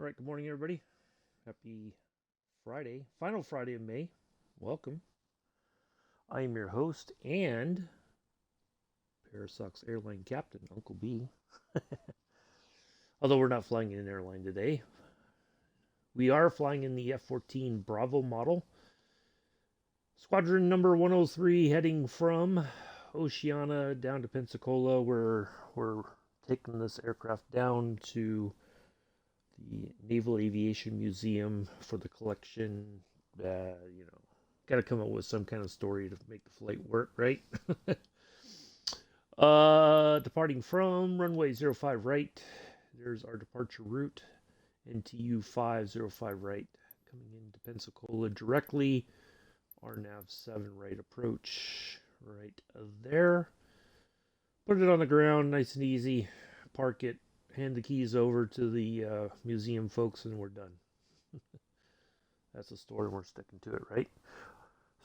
All right, good morning, everybody. Happy Friday, final Friday of May. Welcome. I am your host and Parasox Airline Captain, Uncle B. Although we're not flying in an airline today, we are flying in the F-14 Bravo model. Squadron number 103 heading from Oceana down to Pensacola. We're taking this aircraft down to the Naval Aviation Museum for the collection. Got to come up with some kind of story to make the flight work, right? Departing from runway 05 right. There's our departure route. NTU 505 right. Coming into Pensacola directly. RNAV 7 right approach right there. Put it on the ground, nice and easy. Park it. Hand the keys over to the museum folks, and we're done. That's the story. We're sticking to it, right?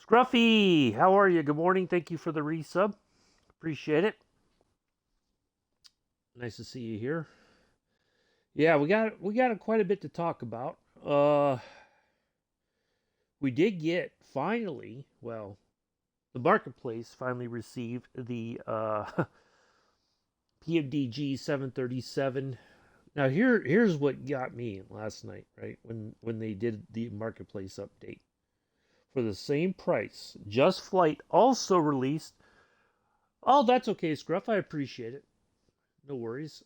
Scruffy, how are you? Good morning. Thank you for the resub. Appreciate it. Nice to see you here. Yeah, we got quite a bit to talk about. We did get finally, well, the marketplace finally received the PMDG 737. Now here's what got me last night, right? When they did the marketplace update. For the same price, Just Flight also released. Oh, that's okay, Scruff. I appreciate it. No worries.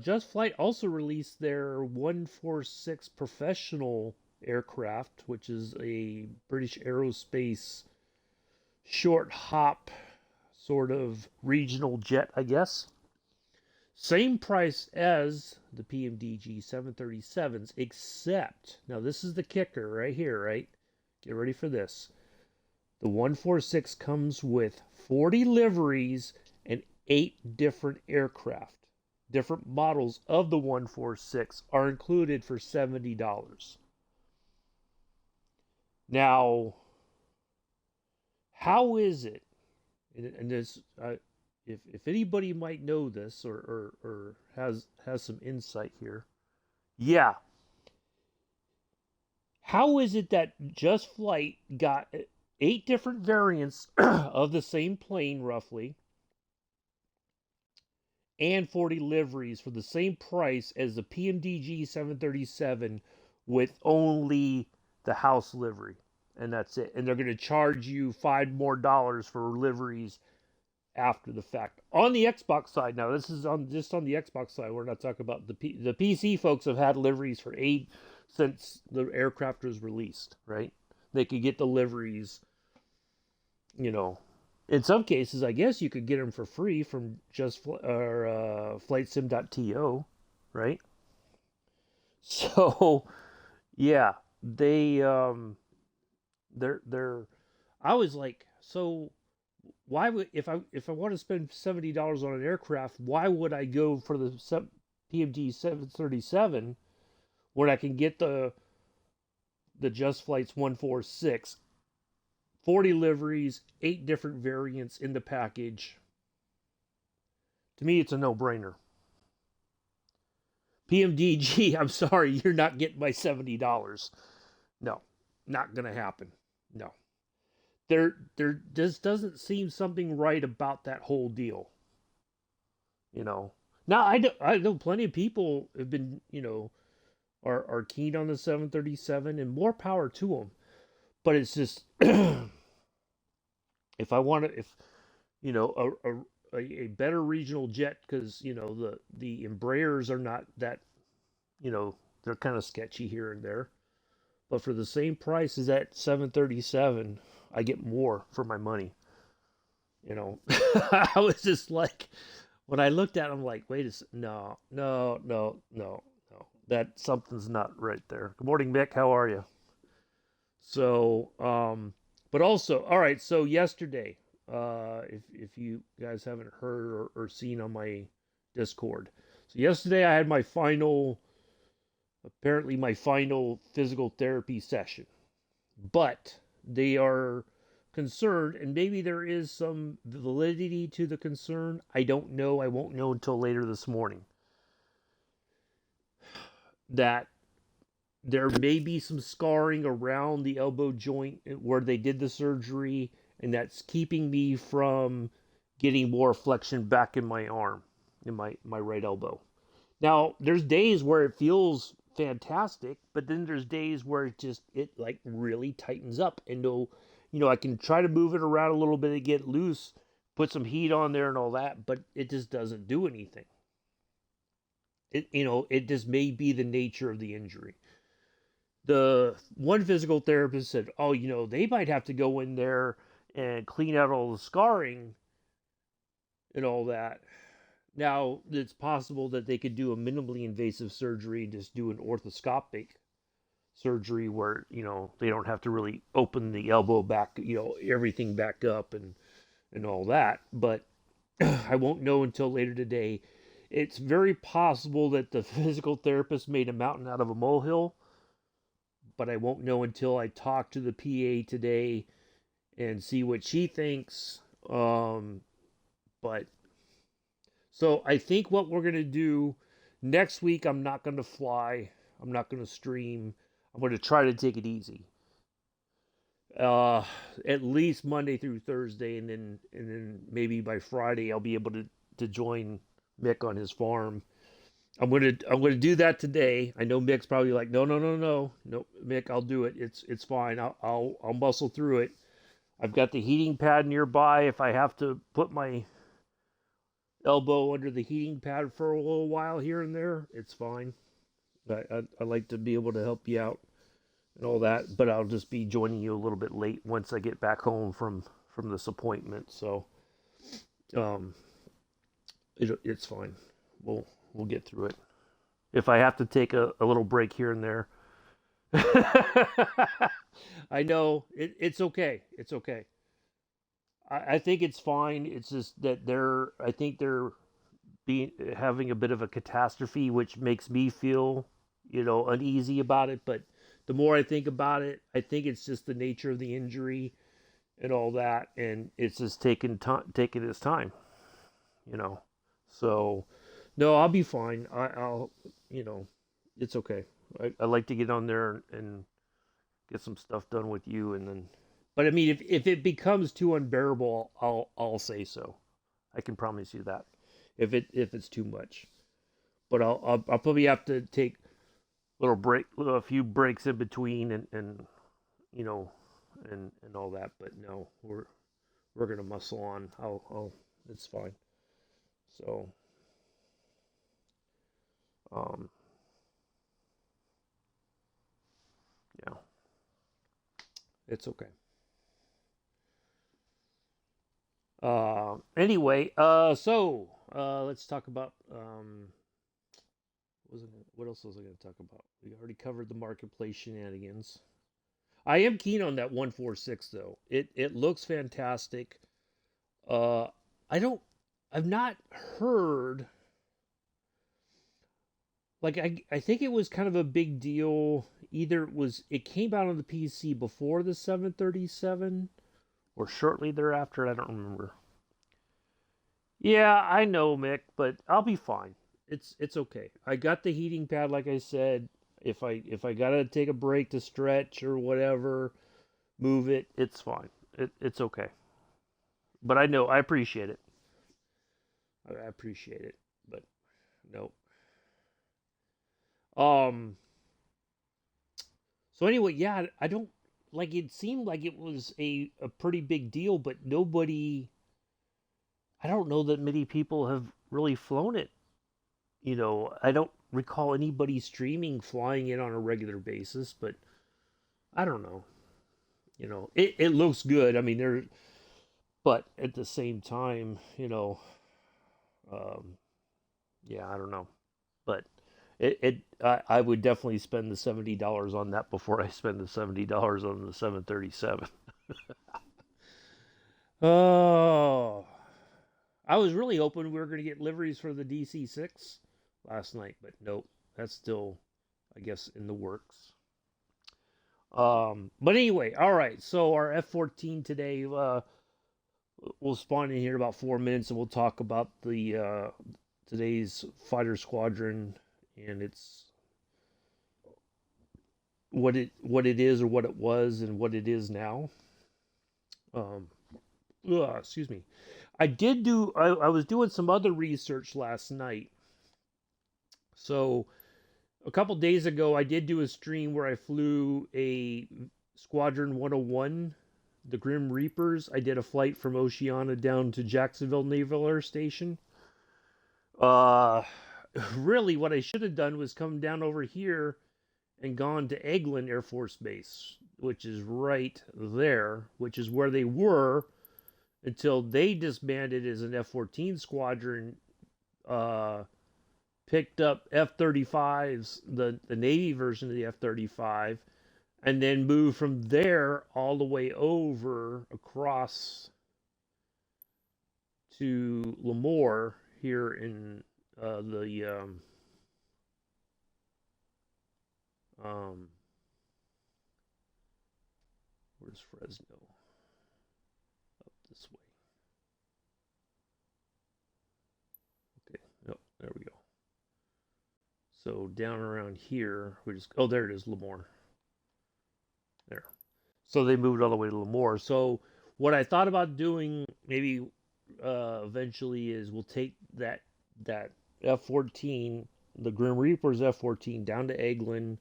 Just Flight also released their 146 professional aircraft, which is a British Aerospace short hop sort of regional jet, I guess. Same price as the PMDG 737s, except, now this is the kicker right here, right? Get ready for this. The 146 comes with 40 liveries and 8 different aircraft. Different models of the 146 are included for $70. Now, how is it? And this, if anybody might know this or has some insight here, yeah. How is it that Just Flight got 8 different variants of the same plane, roughly, and 40 liveries for the same price as the PMDG 737 with only the house livery? And that's it. And they're going to charge you $5 more for liveries after the fact. On the Xbox side, now this is just on the Xbox side. We're not talking about the PC folks have had liveries for 8 since the aircraft was released, right? They could get the liveries, in some cases, I guess you could get them for free from flightsim.to, right? So, yeah, they're I was like, so why would if I want to spend $70 on an aircraft, why would I go for the PMD 737 when I can get the Just Flight's 146, 40 liveries, 8 different variants in the package? To me, it's a no-brainer. PMDG, I'm sorry, you're not getting my $70. No, not gonna happen. No. There just doesn't seem something right about that whole deal. Now I know plenty of people have been, are keen on the 737, and more power to them. But it's just if I want to, if a better regional jet, because the Embraers are not that, they're kind of sketchy here and there. But for the same price as that 737, I get more for my money. I was just like, when I looked at it, I'm like, wait a second, no. That something's not right there. Good morning, Mick. How are you? So, but also, all right. So yesterday, if you guys haven't heard or seen on my Discord, so yesterday I had apparently my final physical therapy session, but they are concerned, and maybe there is some validity to the concern. I don't know. I won't know until later this morning. That There may be some scarring around the elbow joint where they did the surgery, and that's keeping me from getting more flexion back in my arm, in my right elbow. Now, there's days where it feels fantastic, but then there's days where it like really tightens up, and I can try to move it around a little bit and get loose, put some heat on there and all that, but it just doesn't do anything. It just may be the nature of the injury. The one physical therapist said, "Oh, they might have to go in there and clean out all the scarring and all that." Now, it's possible that they could do a minimally invasive surgery and just do an orthoscopic surgery where, they don't have to really open the elbow back, everything back up and all that. But I won't know until later today. It's very possible that the physical therapist made a mountain out of a molehill, but I won't know until I talk to the PA today and see what she thinks. But so I think what we're going to do next week, I'm not going to fly. I'm not going to stream. I'm going to try to take it easy. At least Monday through Thursday, and then maybe by Friday I'll be able to join Mick on his farm. I'm gonna do that today. I know Mick's probably like, no, no, no, no, no, Mick, I'll do it. It's fine. I'll muscle through it. I've got the heating pad nearby. If I have to put my elbow under the heating pad for a little while here and there, it's fine. I like to be able to help you out and all that, but I'll just be joining you a little bit late once I get back home from this appointment. So, it's fine. We'll get through it. If I have to take a little break here and there, I know it's okay. It's okay. I think it's fine. It's just that I think they're having a bit of a catastrophe, which makes me feel, uneasy about it. But the more I think about it, I think it's just the nature of the injury and all that, and it's just taking its time, So, no, I'll be fine. I'll, it's okay. I like to get on there and get some stuff done with you, and then. But I mean, if it becomes too unbearable, I'll say so. I can promise you that. If it's too much, but I'll probably have to take a few breaks in between, and and all that. But no, we're gonna muscle on. It's fine. So, um, yeah, it's okay. Anyway, let's talk about what else was I going to talk about? We already covered the marketplace shenanigans. I am keen on that 146 though. It looks fantastic. Uh, I don't. I've not heard. Like I think it was kind of a big deal. Either it came out on the PC before the 737 or shortly thereafter. I don't remember. Yeah, I know, Mick, but I'll be fine. It's okay. I got the heating pad, like I said. If I gotta take a break to stretch or whatever, move it. It's fine. It's okay. But I appreciate it. I appreciate it. But no. Um. So anyway, yeah, I don't like. It seemed like it was a pretty big deal, but nobody. I don't know that many people have really flown it. I don't recall anybody streaming flying it on a regular basis, but I don't know. It looks good. I mean, but at the same time, um, yeah, I don't know. But I would definitely spend the $70 on that before I spend the $70 on the 737. Oh, I was really hoping we were going to get liveries for the DC-6 last night, but nope, that's still, I guess, in the works. But anyway, all right. So our F-14 today, we'll spawn in here in about 4 minutes, and we'll talk about the today's Fighter Squadron and its what it is or what it was and what it is now. Um, excuse me. I was doing some other research last night. So a couple days ago, I did do a stream where I flew a Squadron 101, the Grim Reapers. I did a flight from Oceana down to Jacksonville Naval Air Station. Uh, really, what I should have done was come down over here and gone to Eglin Air Force Base, which is right there, which is where they were until they disbanded as an F-14 squadron, uh, picked up F-35s, the Navy version of the F-35, and then moved from there all the way over across to Lemoore here in the where's Fresno? Up this way. Okay, oh, there we go. So down around here, we just, oh, there it is, Lemoore. There. So they moved all the way to Lemoore. So what I thought about doing maybe eventually is we'll take that F-14, the Grim Reaper's F-14 down to Eglin,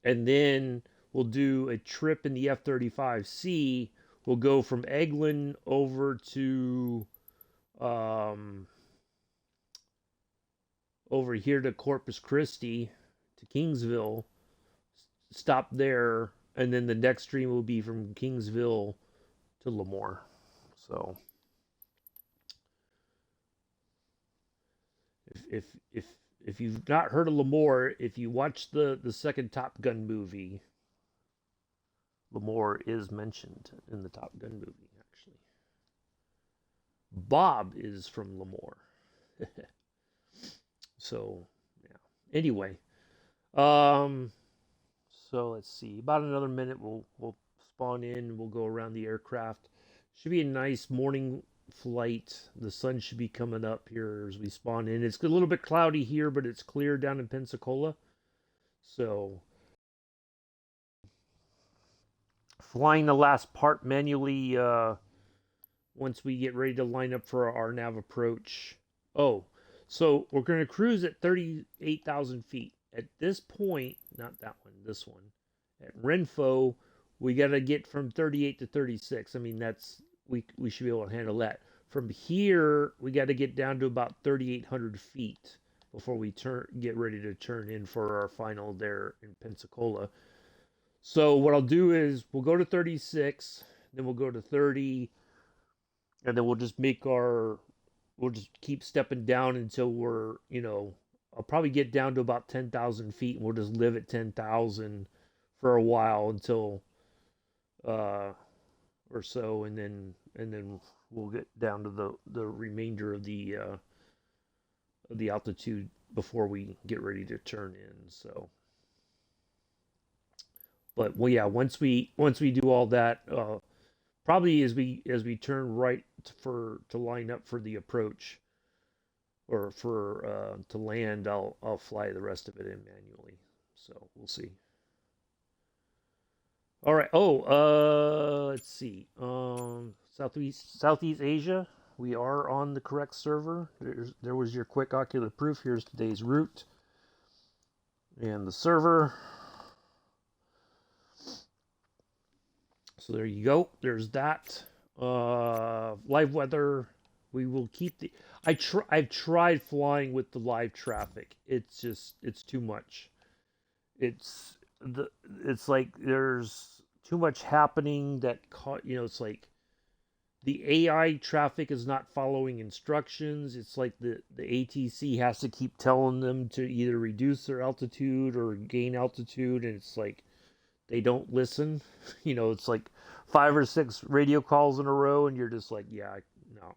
and then we'll do a trip in the F-35C. We'll go from Eglin over to over here to Corpus Christi, to Kingsville, stop there, and then the next stream will be from Kingsville to Lemoore. So if you've not heard of Lemoore, if you watch the second Top Gun movie, Lemoore is mentioned in the Top Gun movie, actually. Bob is from Lemoore. So, yeah. Anyway, so let's see. About another minute, we'll spawn in. We'll go around the aircraft. Should be a nice morning flight. The sun should be coming up here as we spawn in. It's a little bit cloudy here, but it's clear down in Pensacola. So, flying the last part manually once we get ready to line up for our nav approach. Oh, so we're going to cruise at 38,000 feet. At this point, not that one, this one, at Renfo, we got to get from 38 to 36. I mean, that's we should be able to handle that. From here, we got to get down to about 3,800 feet before we get ready to turn in for our final there in Pensacola. So what I'll do is we'll go to 36, then we'll go to 30, and then we'll just we'll just keep stepping down until we're, I'll probably get down to about 10,000 feet, and we'll just live at 10,000 for a while until, or so, and then we'll get down to the remainder of the altitude before we get ready to turn in. So, but well, yeah, once we do all that, probably as we turn right to line up for the approach, or for to land, I'll fly the rest of it in manually. So we'll see. All right. Oh, let's see. Southeast Asia. We are on the correct server. There was your quick ocular proof. Here's today's route and the server. So there you go. There's that. Live weather. We will keep the. I've tried flying with the live traffic. It's too much. It's like there's too much happening that it's like the AI traffic is not following instructions. It's like the ATC has to keep telling them to either reduce their altitude or gain altitude, and it's like they don't listen. It's like 5 or 6 radio calls in a row, and you're just like, yeah, no.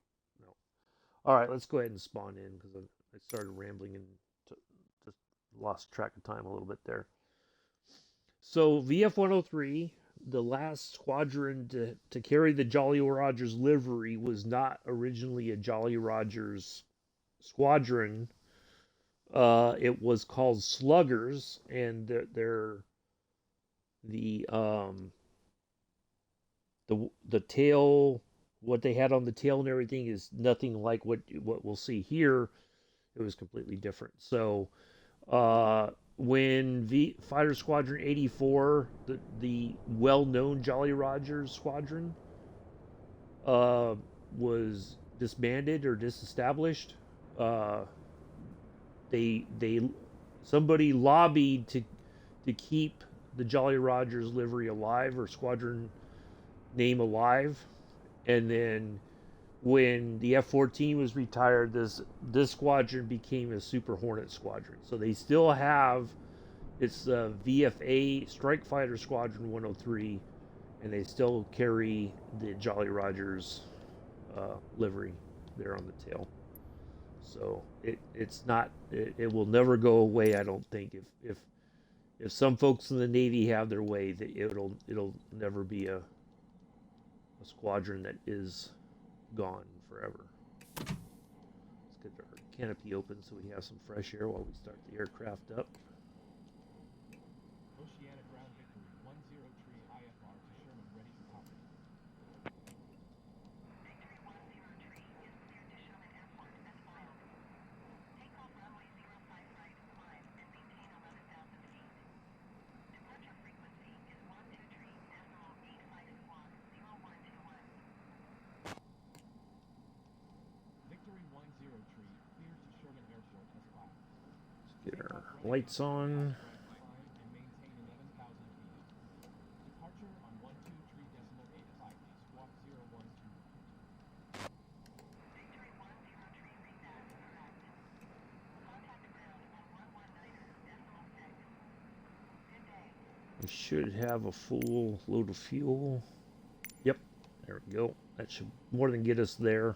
All right, let's go ahead and spawn in because I started rambling and just lost track of time a little bit there. So VF-103, the last squadron to carry the Jolly Rogers livery, was not originally a Jolly Rogers squadron. It was called Sluggers, and their the the tail, what they had on the tail and everything is nothing like what we'll see here. It was completely different. So when Fighter Squadron 84, the well-known Jolly Rogers squadron, uh, was disbanded or disestablished, uh, they somebody lobbied to keep the Jolly Rogers livery alive or squadron name alive, and then when the F-14 was retired, this squadron became a Super Hornet squadron. So they still have it's VFA Strike Fighter Squadron 103, and they still carry the Jolly Rogers livery there on the tail. So it's not it will never go away. I don't think if some folks in the Navy have their way, that it'll never be a squadron that is gone forever. Let's get our canopy open so we have some fresh air while we start the aircraft up. Oceana ground victory 103 IFR to Sherman ready for copy. Victory 103 is cleared to Sherman Airport as filed. Take off runway 05 right, climb, and maintain 11,000 feet. Departure frequency is 123.8 Fighter Squad 0121. Victory 103 cleared to Sherman Airport as filed. Let's get our lights on. And maintain 11,000 feet. Departure on 123.85 squawk 0121. Victory 103 feedback correct. Contact ground on 119.6. Good day. We should have a full load of fuel. Yep, there we go. That should more than get us there.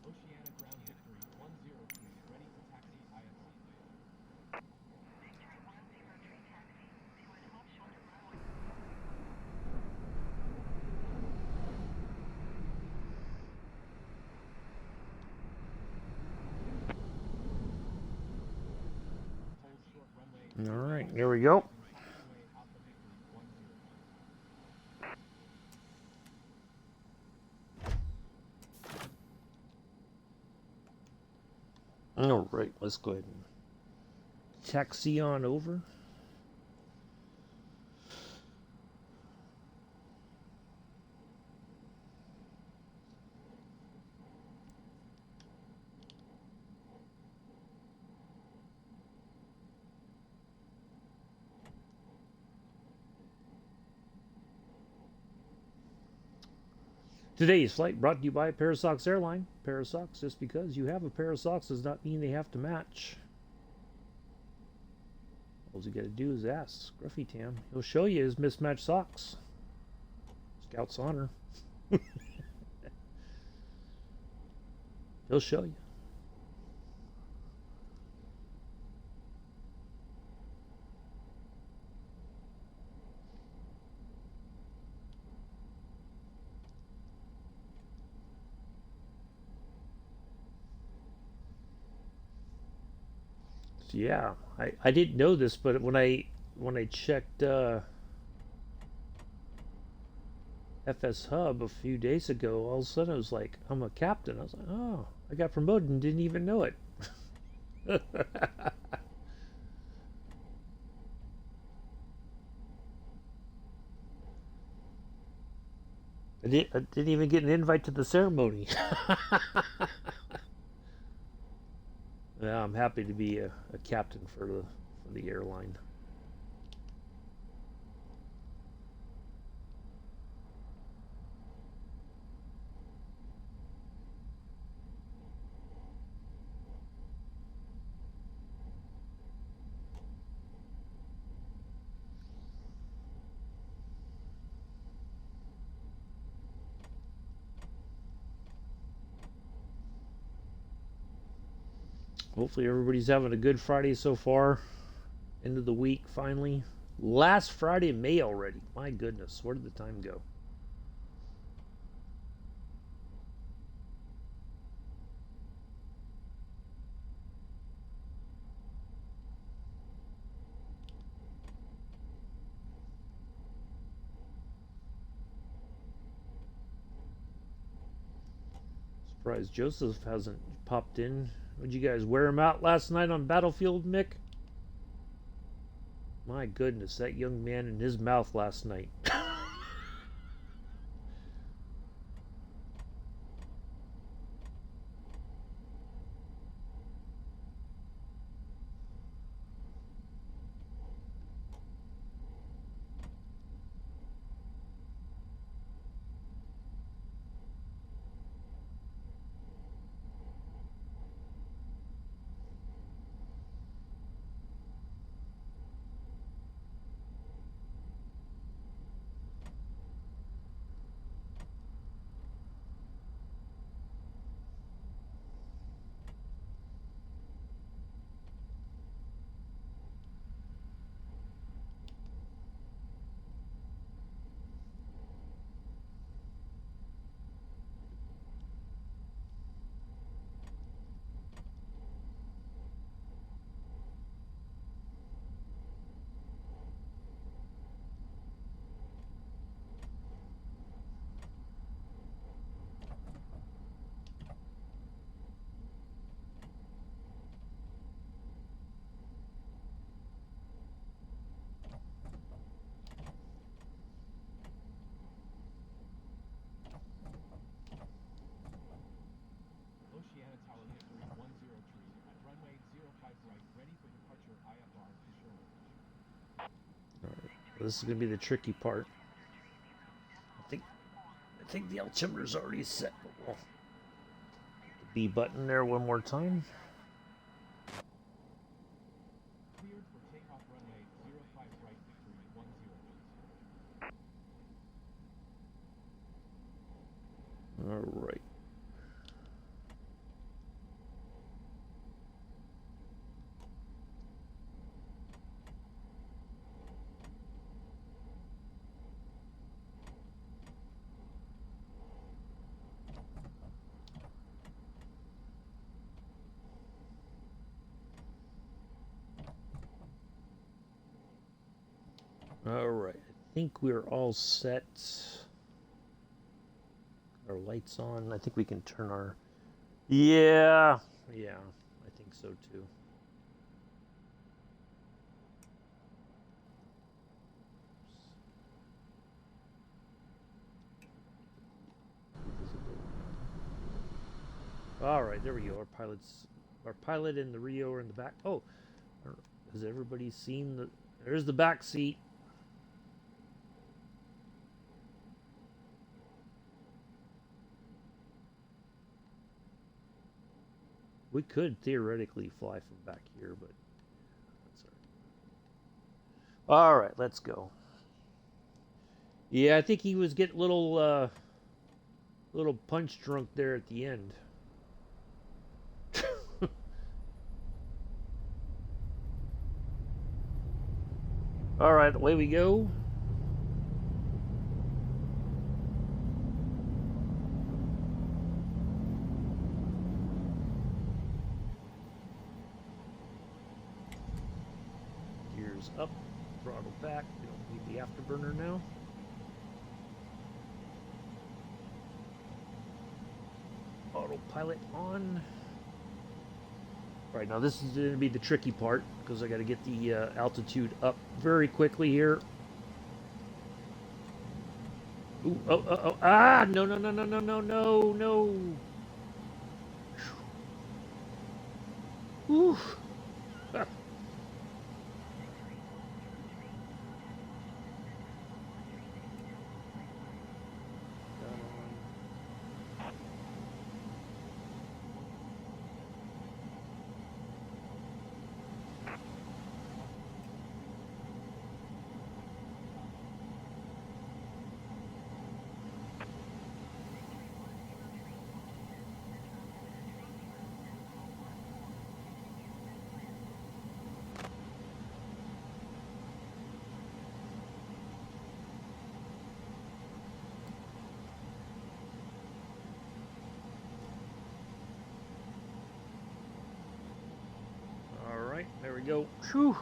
Oceana ground victory 103 ready to taxi IFR. Victory 103 taxi to an offshore runway. Hold short runway. All right, there we go. Taxiway Alpha Victory 10. All right, let's go ahead and taxi on over. Today's flight brought to you by Parasox Airline. Parasox, just because you have a pair of socks does not mean they have to match. All you gotta do is ask Scruffy Tam. He'll show you his mismatched socks. Scout's honor. He'll show you. Yeah, I didn't know this, but when I checked FS Hub a few days ago, all of a sudden it was like I'm a captain. I was like, oh, I got promoted and didn't even know it. I didn't even get an invite to the ceremony. Yeah, I'm happy to be a captain for the airline. Hopefully everybody's having a good Friday so far. End of the week finally. Last Friday of May already. My goodness, where did the time go? Surprised Joseph hasn't popped in. Would you guys wear him out last night on Battlefield, Mick? My goodness, that young man in his mouth last night. Oceana Tower Victory 103 at runway 05 right, ready for departure IFR to shore. Alright, this is gonna be the tricky part. I think the altimeter's already set, but we'll the B button there one more time. Cleared for takeoff runway 05 right, Victory 10. Alright. Alright, I think we're all set. Our lights on. I think we can turn our... Yeah, I think so too. Alright, there we go. Our pilot and the Rio are in the back. Oh, has everybody seen the... There's the back seat. We could theoretically fly from back here, but that's all right, let's go. Yeah, I think he was getting little punch drunk there at the end. All right, away we go. Gears up, throttle back. We don't need the afterburner now. Autopilot on. All right, now this is going to be the tricky part because I got to get the altitude up very quickly here. Ooh, oh, ah, no, Ooh. There we go. Whew.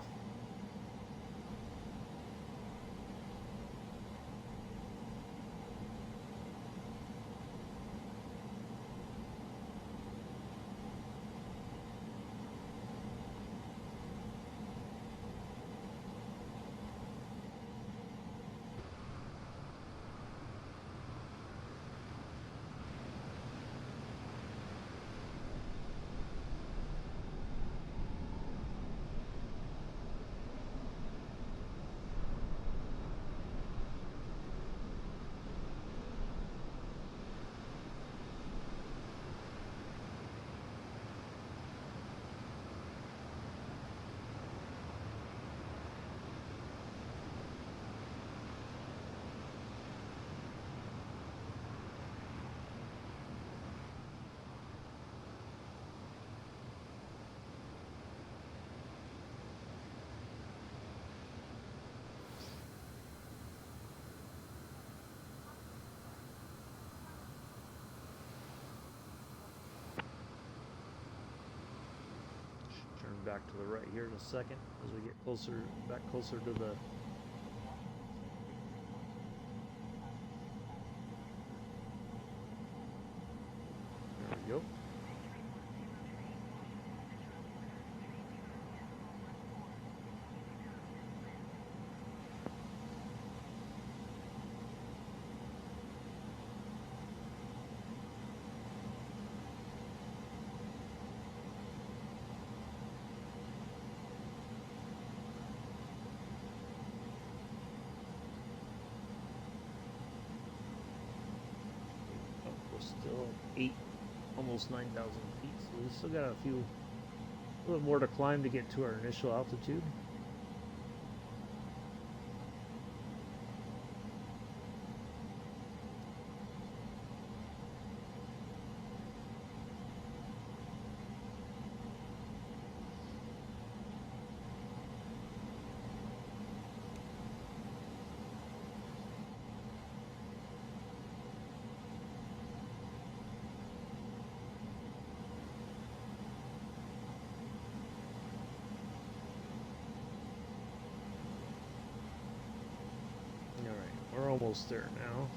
Turn back to the right here in a second as we get closer, back closer to the. There we go. Still almost 9,000 feet, so we still got a little more to climb to get to our initial altitude. We're almost there now.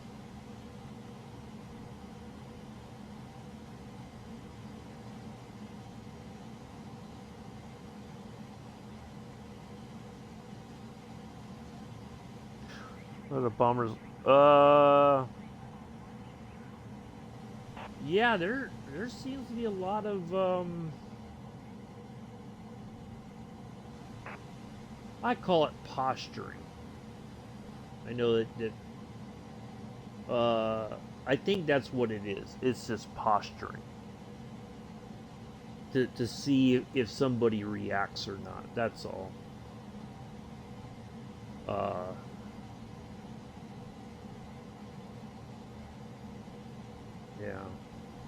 What are the bombers? Yeah, there seems to be a lot of I call it posturing. I know that I think that's what it is. It's just posturing to see if somebody reacts or not. That's all. Yeah,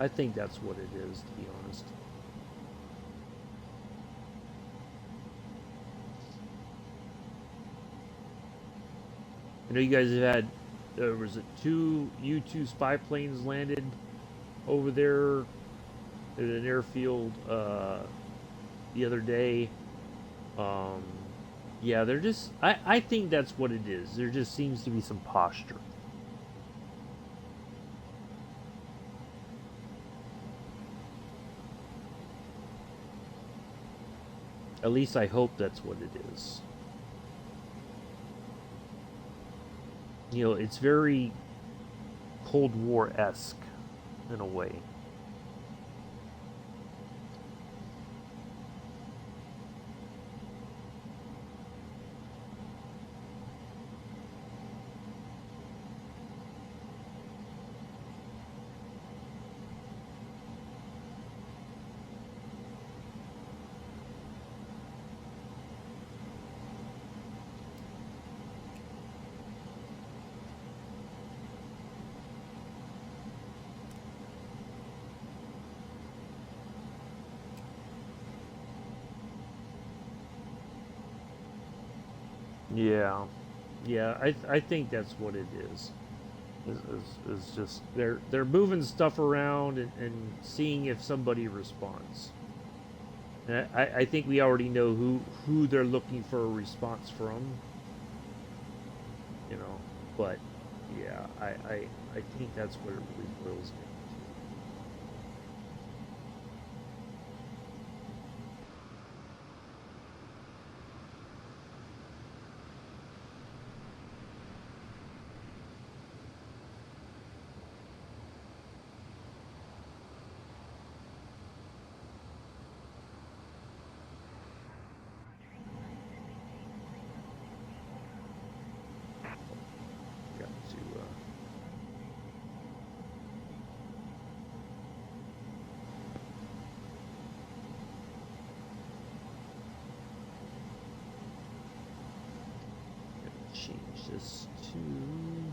I think that's what it is, to be honest. I know you guys have had, there was two U-2 spy planes landed over there at an airfield the other day. Yeah, they're just, I think that's what it is. There just seems to be some posture. At least I hope that's what it is. You know, it's very Cold War-esque in a way. Yeah, yeah, I think that's what it is. Is just they're moving stuff around and seeing if somebody responds. And I think we already know who they're looking for a response from. You know, but yeah, I think that's what it really boils down. Got to change this to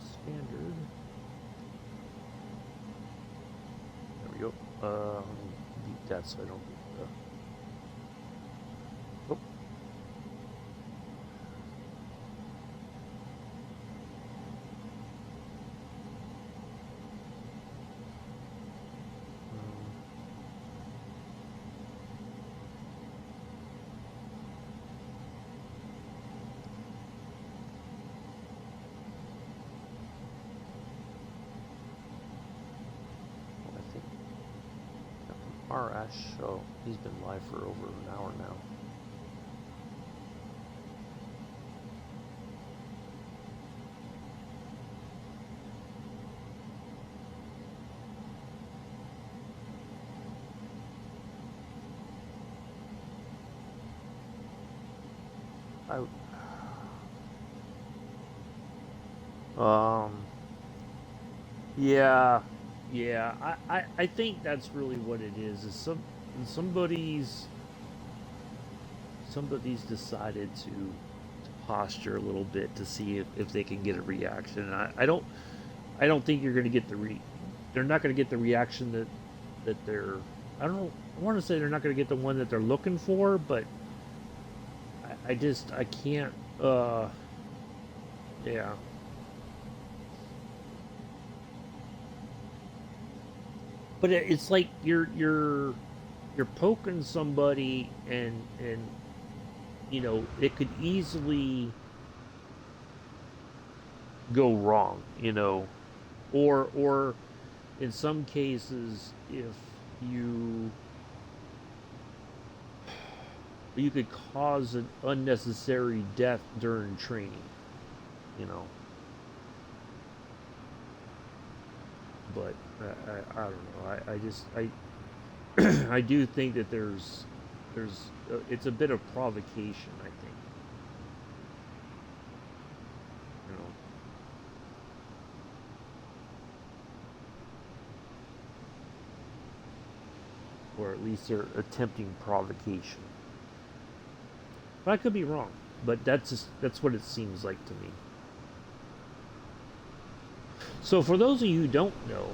standard. There we go. Beat that so I don't get the. Oh. Arash. Oh, he's been live for over an hour now. Yeah, yeah. I think that's really what it is. Is somebody's somebody's decided to posture a little bit to see if they can get a reaction. And I don't think you're going to get they're not going to get the reaction that they're I don't know. I want to say they're not going to get the one that they're looking for, but I can't. Yeah. But it's like you're poking somebody, and it could easily go wrong, or in some cases, if you you could cause an unnecessary death during training, you know. But I don't know. I just I do think that there's it's a bit of provocation. I think, you know, or at least they're attempting provocation. But I could be wrong. But that's what it seems like to me. So for those of you who don't know,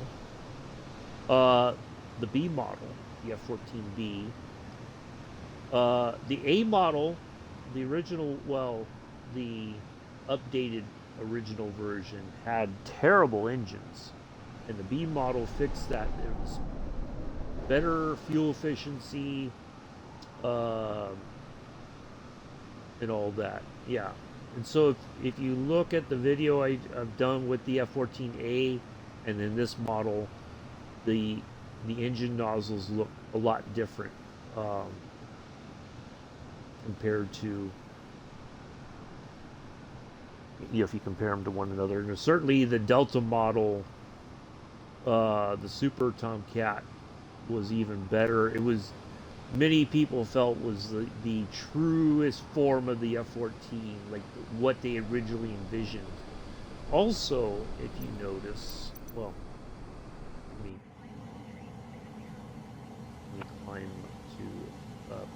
the B model, the F-14B, the A model, the original, well, the updated original version had terrible engines, and the B model fixed that. It was better fuel efficiency, uh, and all that. Yeah. And so if you look at the video I've done with the F-14A and then this model, the engine nozzles look a lot different, compared to, if you compare them to one another. And certainly the Delta model, the Super Tomcat, was even better. It was, many people felt, was the truest form of the F-14, like what they originally envisioned. Also, if you notice, well, let me climb to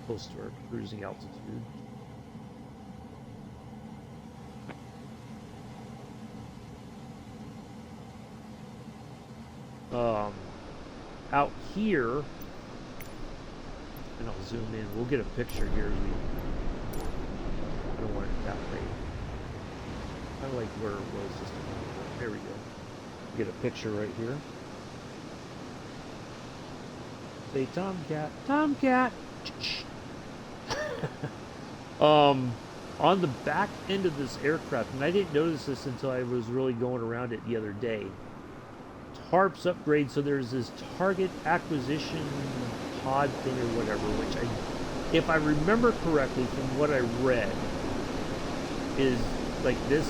close to our cruising altitude. Out here, and I'll zoom in. We'll get a picture here. I don't want it that way. I like where it was just a moment ago. There we go. Get a picture right here. Say Tomcat. Tomcat! On the back end of this aircraft, and I didn't notice this until I was really going around it the other day. Tarps upgrade, so there's this target acquisition pod thing or whatever, which if I remember correctly from what I read, is like this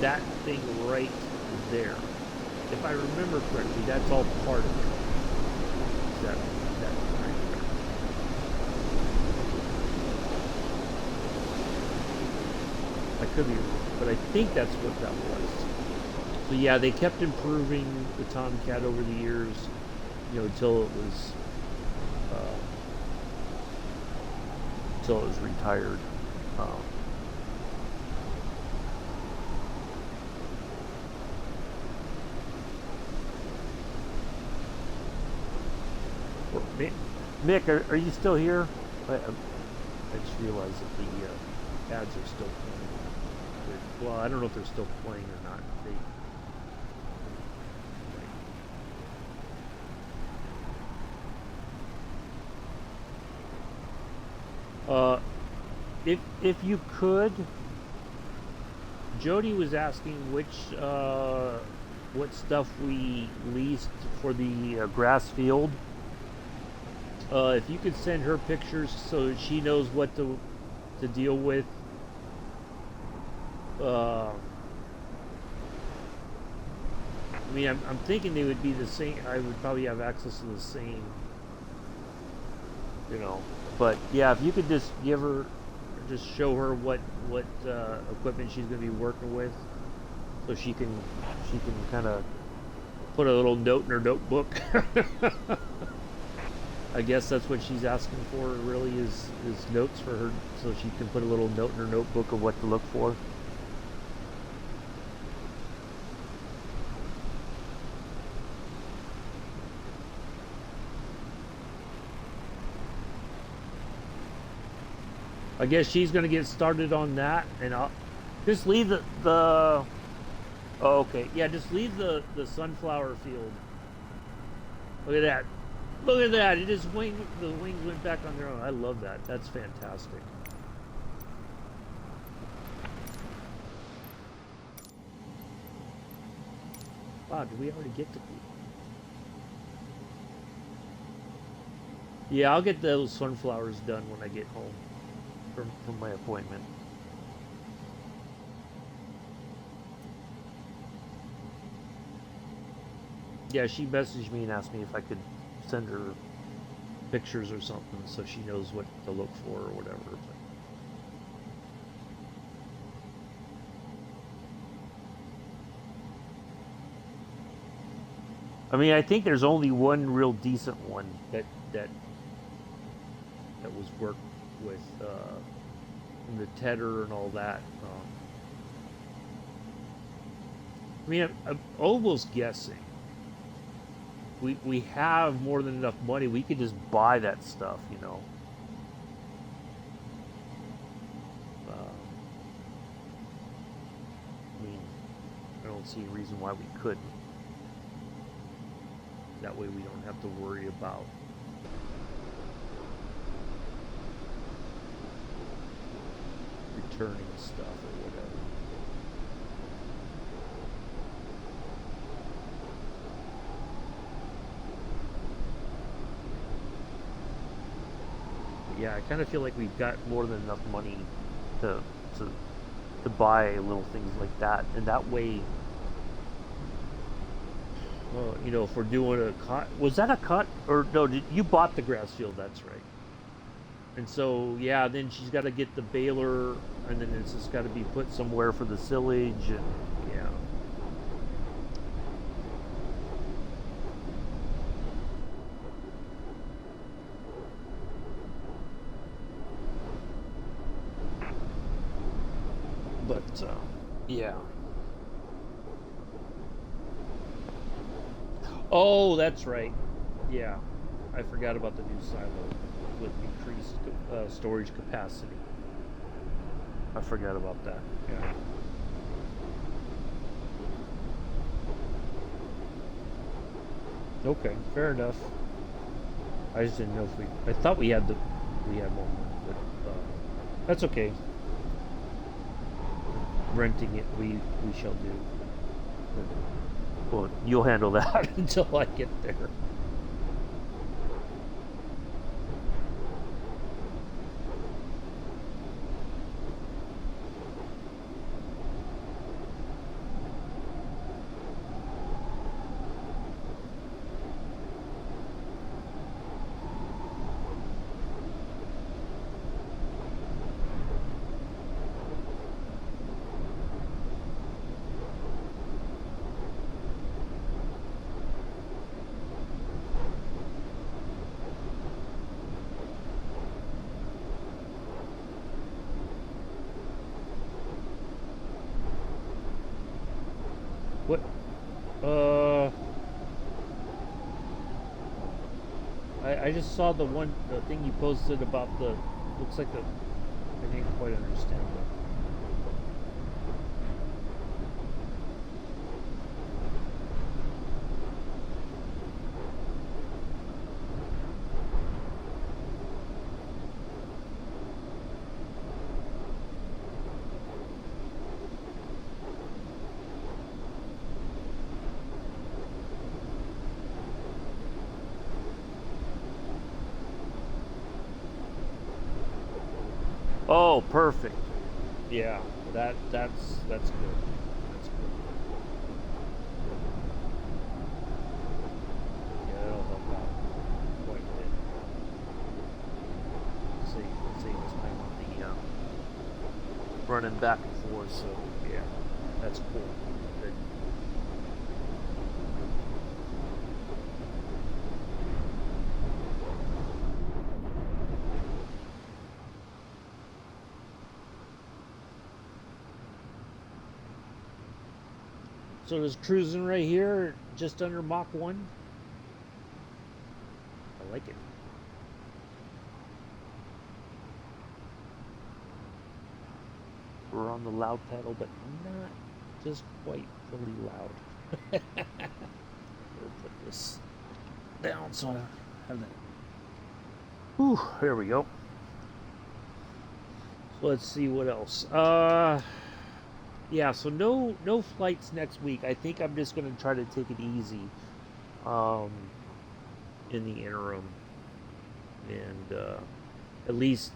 that thing right there. If I remember correctly, that's all part of it. That right. I could be wrong, but I think that's what that was. So yeah, they kept improving the Tomcat over the years, until it was retired. Mick, are you still here? I just realized that the ads are still playing. Well, I don't know if they're still playing or not. If you could, Jody was asking which what stuff we leased for the grass field. If you could send her pictures so that she knows what to deal with. I mean, I'm thinking they would be the same. I would probably have access to the same, you know. But yeah, if you could just give her, just show her what equipment she's going to be working with, so she can kind of put a little note in her notebook. I guess that's what she's asking for. Really, is notes for her, so she can put a little note in her notebook of what to look for. I guess she's gonna get started on that, and I'll just leave the oh, okay, yeah, just leave the sunflower field. Look at that, look at that! It just the wings went back on their own. I love that. That's fantastic. Wow, did we already get to? Yeah, I'll get those sunflowers done when I get home from my appointment. Yeah, she messaged me and asked me if I could send her pictures or something so she knows what to look for or whatever. But I mean, I think there's only one real decent one that was worked with the tedder and all that. I mean, I'm almost guessing we have more than enough money. We could just buy that stuff, you know. I mean, I don't see a reason why we couldn't. That way we don't have to worry about returning stuff or whatever. But yeah, I kind of feel like we've got more than enough money to buy little things like that, and that way, you know, if we're doing a cut, was that a cut or no? You bought the grass field? That's right. And so, yeah, then she's got to get the baler, and then it's just got to be put somewhere for the silage, and yeah. But, yeah. Oh, that's right. Yeah. I forgot about the new silo with increased storage capacity. I forgot about that. Yeah. Okay, fair enough. I just didn't know if I thought we had more money, but that's okay. Renting it, we shall do. Well, you'll handle that until I get there. What? I just saw the thing you posted about the. Looks like the. I didn't quite understand that. Oh, perfect. Yeah, that's good. That's good. Yeah, that'll help out quite a bit. Save us time on the running back and forth. So yeah, that's cool. Good. So just cruising right here, just under Mach 1. I like it. We're on the loud pedal, but not just quite fully loud. We'll put this down so I have that. Whew, here we go. So let's see what else. Yeah, so no flights next week. I think I'm just gonna try to take it easy, um, in the interim, and at least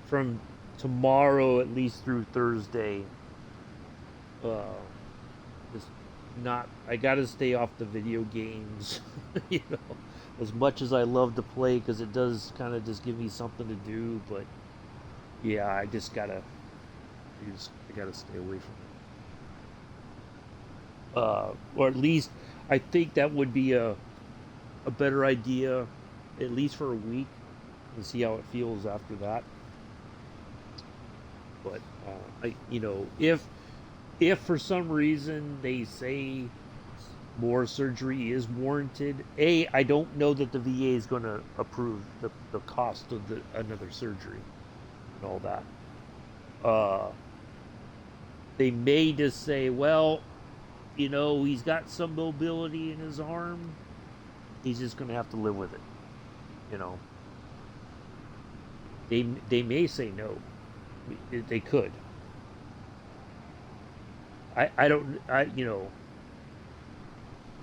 from tomorrow, at least through Thursday. Uh, just not. I gotta stay off the video games, you know, as much as I love to play because it does kind of just give me something to do. But yeah, I gotta stay away from it. Or at least I think that would be a better idea, at least for a week, and see how it feels after that. But if for some reason they say more surgery is warranted, I don't know that the VA is going to approve the cost of another surgery and all that. Uh, they may just say, well, he's got some mobility in his arm. He's just going to have to live with it. You know, they may say no. They could. I don't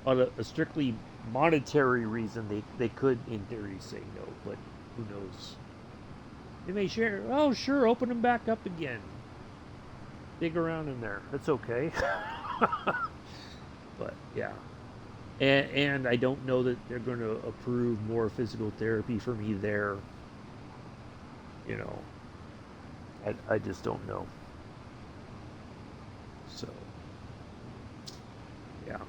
on a strictly monetary reason they could in theory say no, but who knows? They may share. Oh, sure, open them back up again. Dig around in there. That's okay. But yeah, and I don't know that they're going to approve more physical therapy for me there. You know, I just don't know. So yeah.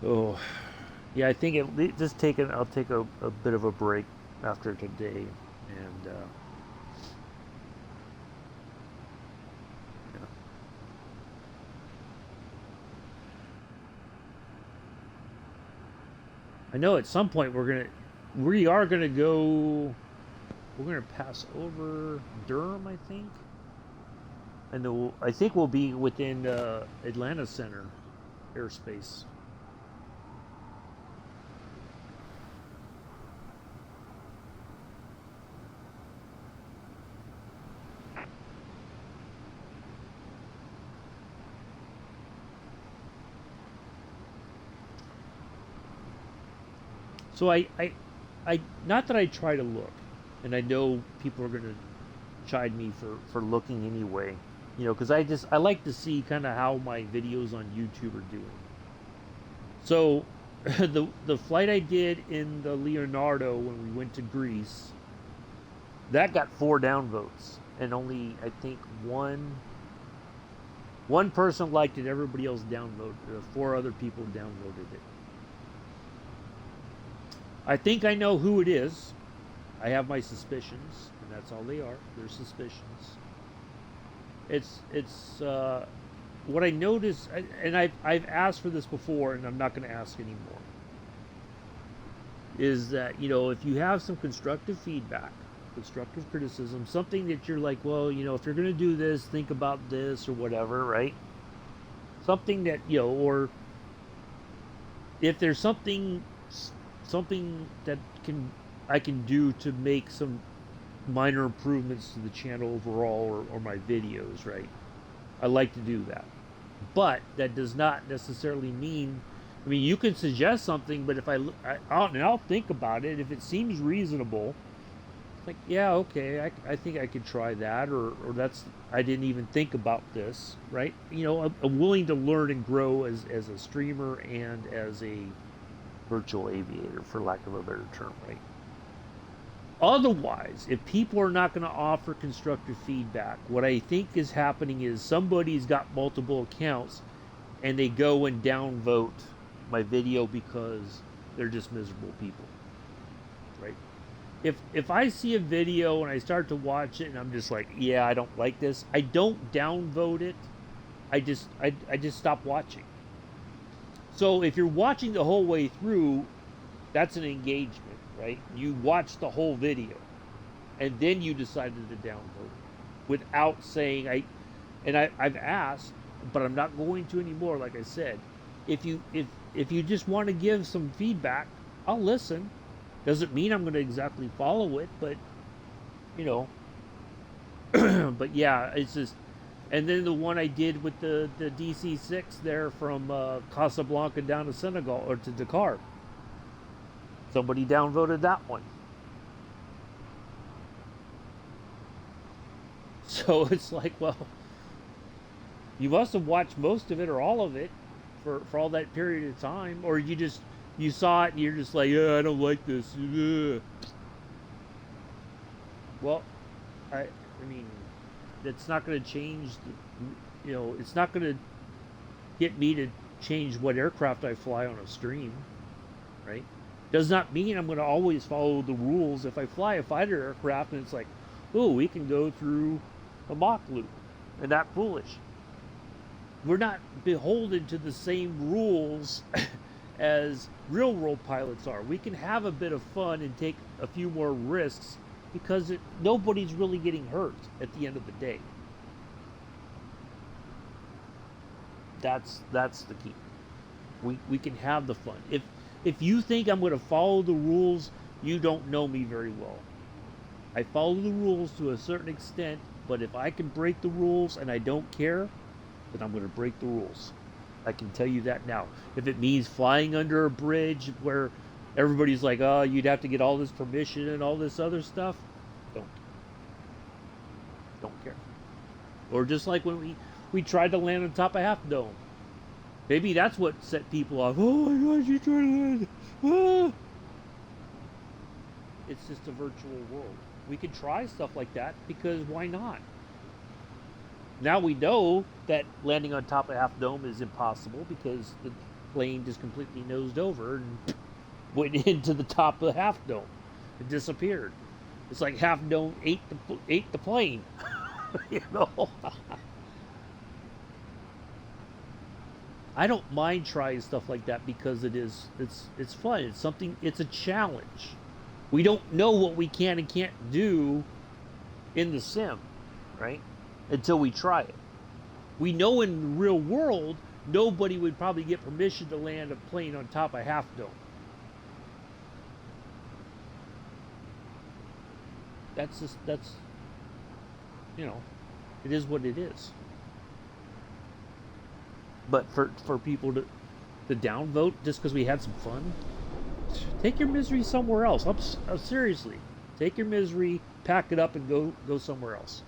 Oh, yeah. I think just taking. I'll take a bit of a break after today, and yeah. I know at some point we are gonna go. We're gonna pass over Durham, I think, and I think we'll be within Atlanta Center airspace. So not that I try to look, and I know people are gonna chide me for looking anyway, because I like to see kind of how my videos on YouTube are doing. So, the flight I did in the Leonardo when we went to Greece, that got 4 downvotes, and only I think one person liked it. Everybody else downvoted. 4 other people downvoted it. I think I know who it is. I have my suspicions, and that's all they are. They're suspicions. It's what I notice, and I've asked for this before, and I'm not going to ask anymore. Is that if you have some constructive feedback, constructive criticism, something that you're like, well, if you're going to do this, think about this or whatever, right? Something that or if there's something that I can do to make some minor improvements to the channel overall or my videos, right? I like to do that. But that does not necessarily mean. I mean, you can suggest something, but if I'll think about it. If it seems reasonable, like, yeah, okay, I think I could try that, or that's, I didn't even think about this, right? You know, I'm willing to learn and grow as a streamer and as a virtual aviator, for lack of a better term, right? Otherwise, if people are not going to offer constructive feedback, what I think is happening is somebody's got multiple accounts and they go and downvote my video because they're just miserable people, right? If I see a video and I start to watch it and I'm just like, yeah, I don't like this, I don't downvote it. I just stop watching. So if you're watching the whole way through, that's an engagement, right? You watch the whole video and then you decided to downvote it without saying I've asked, but I'm not going to anymore. Like I said, if you just want to give some feedback, I'll listen. Doesn't mean I'm going to exactly follow it, but you know. But yeah, it's just. And then the one I did with the DC-6 there from Casablanca down to Senegal or to Dakar. Somebody downvoted that one. So it's like, well, you must have watched most of it or all of it for all that period of time, or you saw it and you're just like, yeah, I don't like this. Ugh. Well, I mean, it's not going to change. It's not going to get me to change what aircraft I fly on a stream, right? Does not mean I'm going to always follow the rules. If I fly a fighter aircraft and it's like, oh, we can go through a Mach loop, and that foolish. We're not beholden to the same rules as real world pilots are. We can have a bit of fun and take a few more risks because nobody's really getting hurt at the end of the day. That's the key. We can have the fun. If you think I'm going to follow the rules, you don't know me very well. I follow the rules to a certain extent, but if I can break the rules and I don't care, then I'm going to break the rules. I can tell you that now. If it means flying under a bridge where everybody's like, oh, you'd have to get all this permission and all this other stuff, don't care. Or just like when we tried to land on top of Half Dome. Maybe that's what set people off. Oh my gosh, you tried to land. Ah. It's just a virtual world. We can try stuff like that because why not? Now we know that landing on top of Half Dome is impossible because the plane just completely nosed over and went into the top of Half Dome. It disappeared. It's like Half Dome ate the plane. You know. I don't mind trying stuff like that because it's fun. It's something. It's a challenge. We don't know what we can and can't do in the sim, right? Until we try it. We know in the real world, nobody would probably get permission to land a plane on top of Half Dome. That's it is what it is. But for people to downvote just because we had some fun, take your misery somewhere else. Seriously, take your misery, pack it up, and go somewhere else.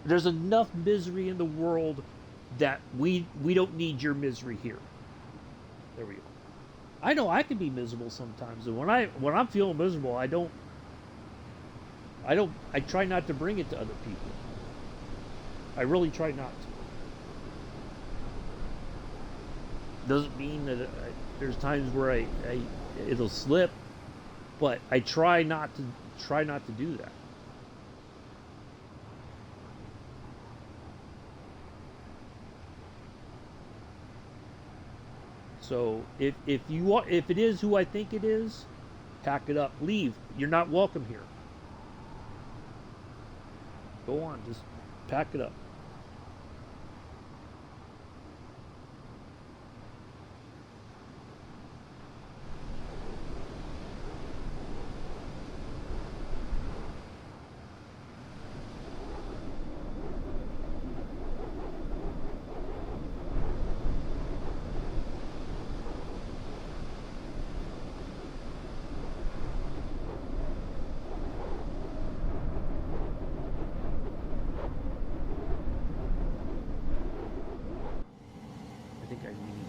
There's enough misery in the world that we don't need your misery here. There we go. I know I can be miserable sometimes, and when I'm feeling miserable, I try not to bring it to other people. I really try not to. Doesn't mean that there's times where it'll slip, but I try not to do that. So if it is who I think it is, pack it up, leave. You're not welcome here. Go on, just pack it up.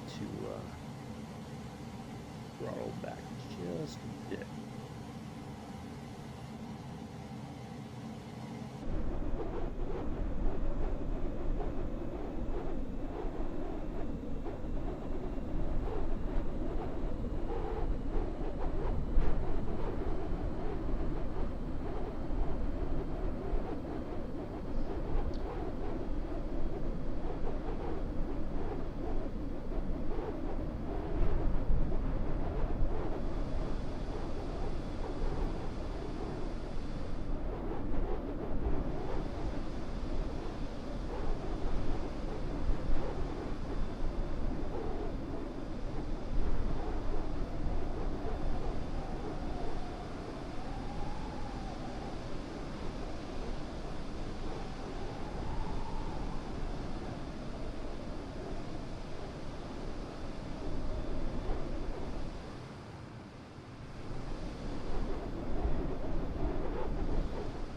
to throttle back just a bit.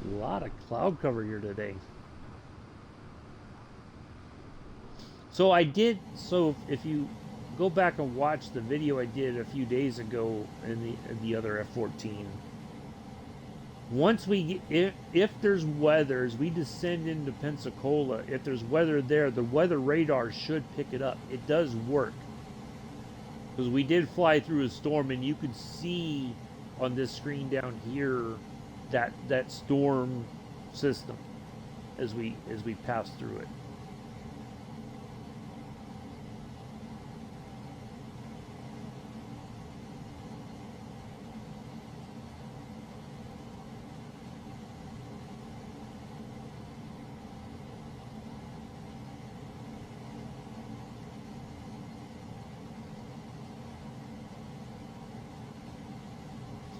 A lot of cloud cover here today. So if you go back and watch the video I did a few days ago in the other F-14, once we get, if there's weather, as we descend into Pensacola, if there's weather there, the weather radar should pick it up. It does work. Because we did fly through a storm, and you could see on this screen down here that storm system as we pass through it.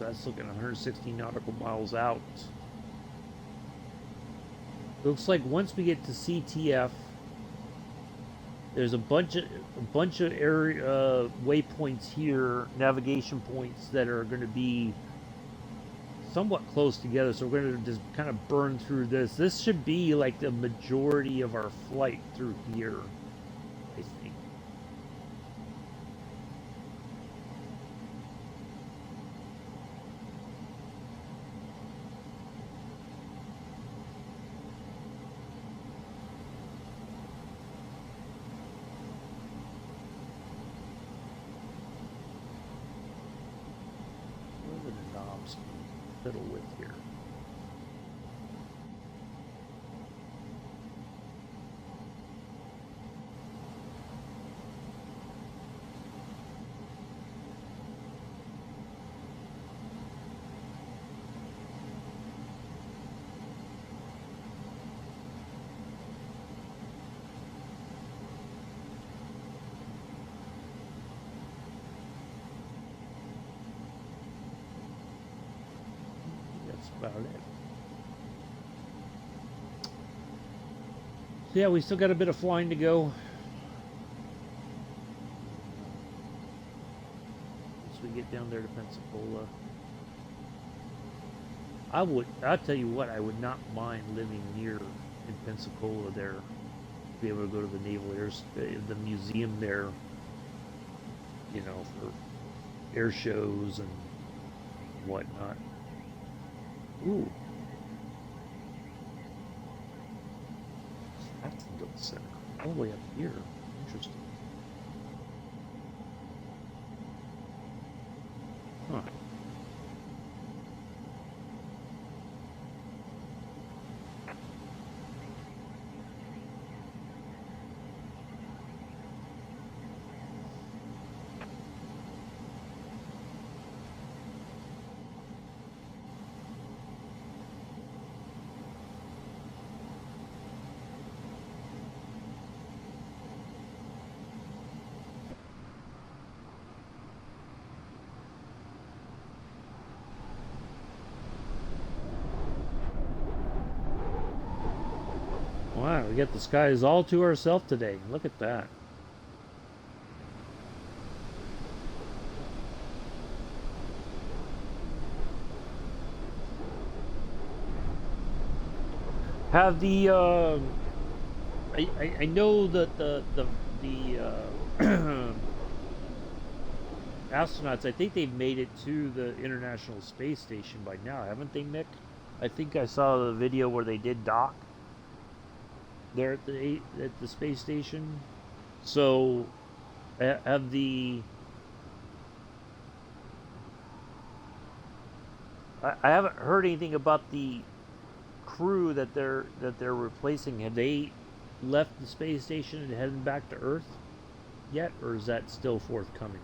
That's looking 160 nautical miles out. Looks like once we get to CTF, there's a bunch of area waypoints here, navigation points that are going to be somewhat close together. So we're going to just kind of burn through this. This should be like the majority of our flight through here, I think. Fiddle with here. About it. So yeah, we still got a bit of flying to go. Once we get down there to Pensacola, I'll tell you what, I would not mind living near in Pensacola there. Be able to go to the Naval Air the museum there, you know, for air shows and whatnot. Ooh. That's the center. All the way up here. Interesting. Huh. Wow, we got the skies all to ourselves today. Look at that. Have the I know that the astronauts, I think they've made it to the International Space Station by now, haven't they, Mick? I think I saw the video where they did dock there at the space station. So, have the I haven't heard anything about the crew that they're replacing. Have they left the space station and heading back to Earth yet, or is that still forthcoming?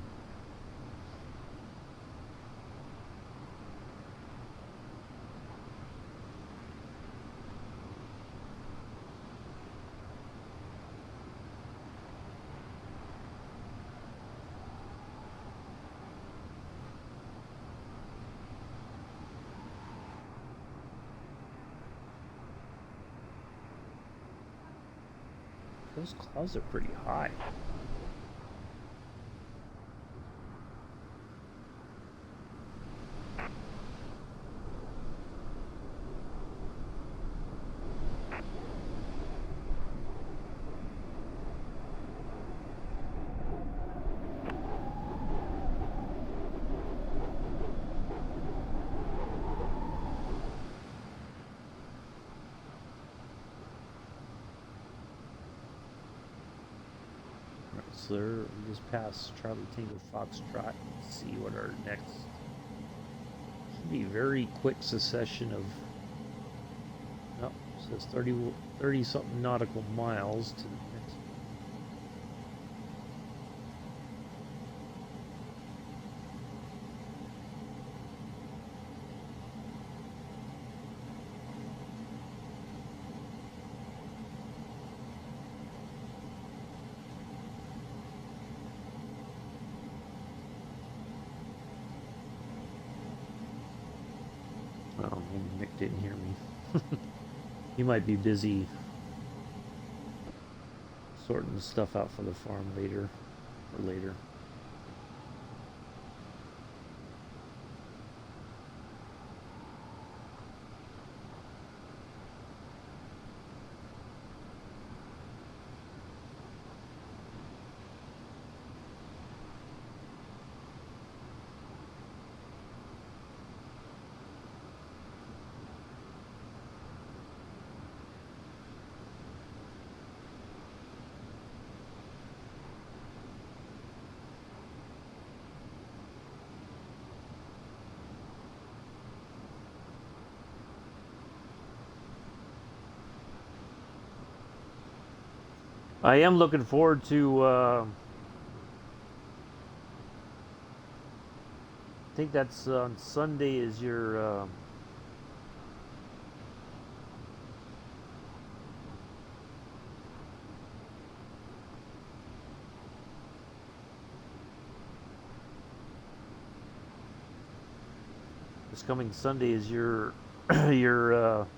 Those clouds are pretty high. So we just passed Charlie Tango Foxtrot. Let's see what our next. Should be a very quick succession of. Oh, it says 30 something nautical miles to the next. Oh, maybe Mick didn't hear me. He might be busy sorting stuff out for the farm later. I am looking forward to. I think that's on Sunday. Is your this coming Sunday is your your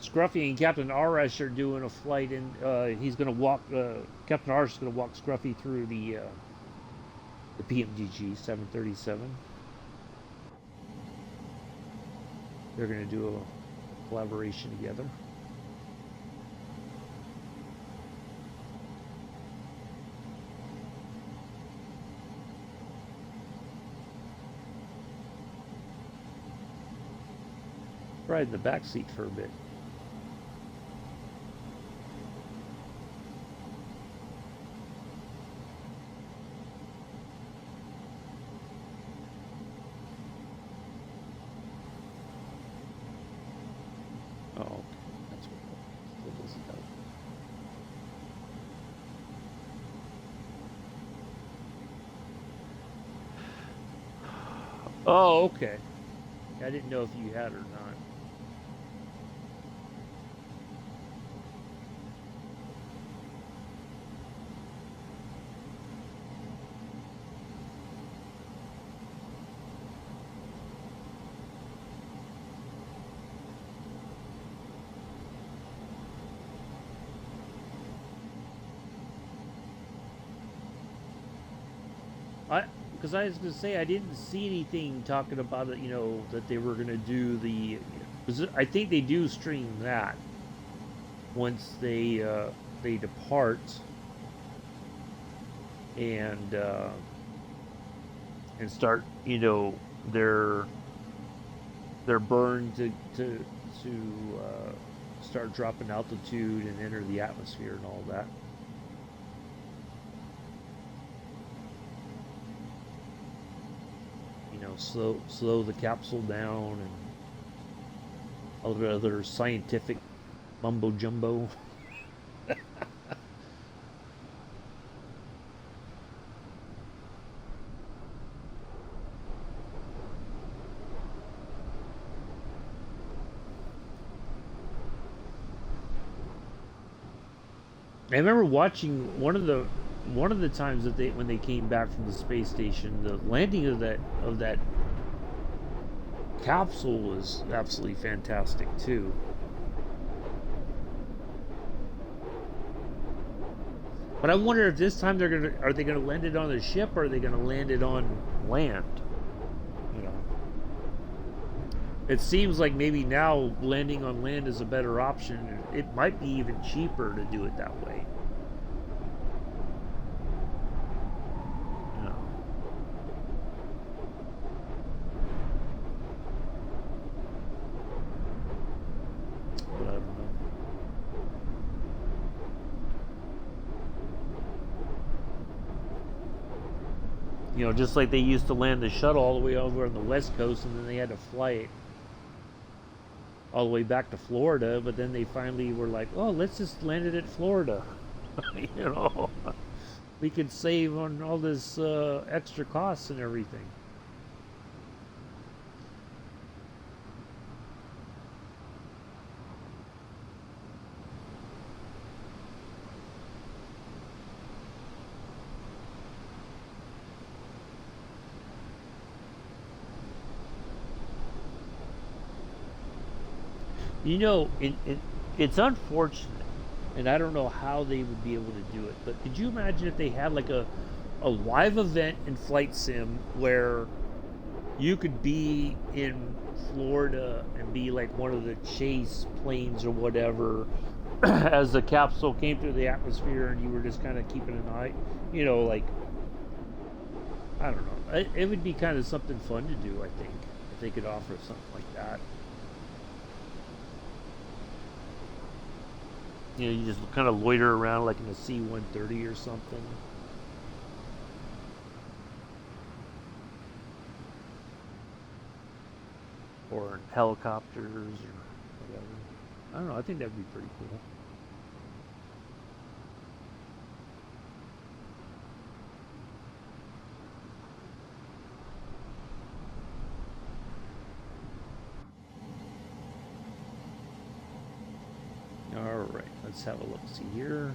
Scruffy and Captain Arash are doing a flight, and he's going to walk. Captain Arash is going to walk Scruffy through the PMDG 737. They're going to do a collaboration together. Ride in the back seat for a bit. Oh, okay. That's what does it. Oh, okay. I didn't know if you had or not. Because I was gonna say I didn't see anything talking about it. That they were gonna do the. Cause I think they do stream that once they depart. and start, their burn to start dropping altitude and enter the atmosphere and all that. Slow the capsule down and all the other scientific mumbo jumbo. I remember watching one of the times that when they came back from the space station, the landing of that capsule was absolutely fantastic too. But I wonder if this time are they gonna land it on the ship, or are they gonna land it on land? You know, it seems like maybe now landing on land is a better option. It might be even cheaper to do it that way. Just like they used to land the shuttle all the way over on the West Coast, and then they had to fly it all the way back to Florida, but then they finally were like, oh, let's just land it at Florida. We could save on all this extra costs and everything. It's unfortunate, and I don't know how they would be able to do it, but could you imagine if they had like a live event in Flight Sim where you could be in Florida and be like one of the chase planes or whatever as the capsule came through the atmosphere, and you were just kind of keeping an eye, like, I don't know. It would be kind of something fun to do, I think, if they could offer something like that. You just kind of loiter around like in a C-130 or something. Or in helicopters or whatever. I don't know, I think that would be pretty cool. Alright, let's have a look. See here.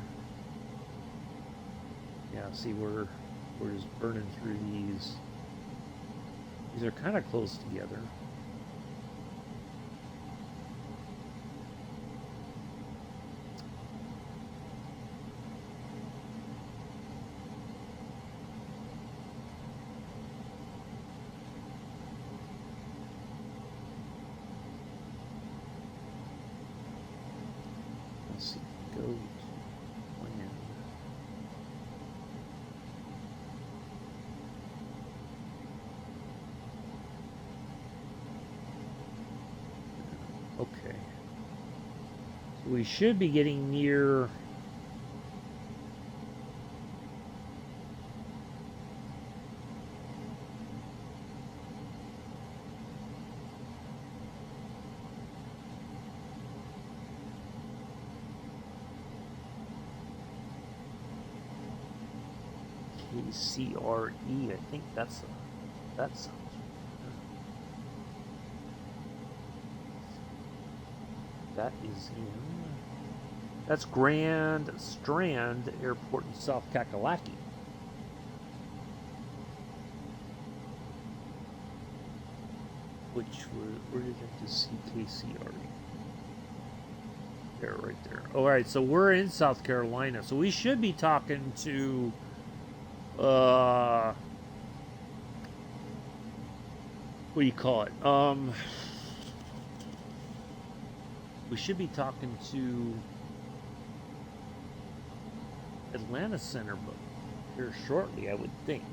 Yeah, see, we're just burning through these. These are kind of close together. Let's see, go to plan. Okay. So we should be getting near KCRE. I think that sounds right. That is in. That's Grand Strand Airport in South Kakalaki. Which where did I just see KCRE? There, right there. All right, so we're in South Carolina, so we should be talking to. What do you call it? We should be talking to Atlanta Center, but here shortly, I would think.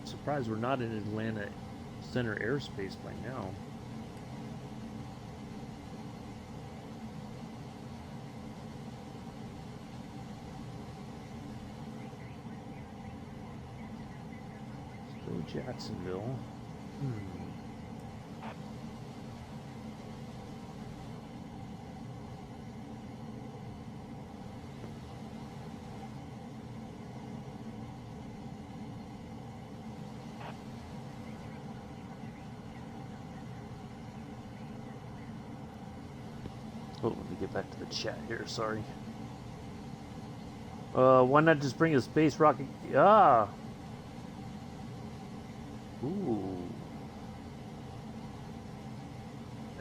Surprised we're not in Atlanta Center airspace by now. Still Jacksonville. Oh, let me get back to the chat here. Sorry. Why not just bring a space rocket? Ah. Ooh.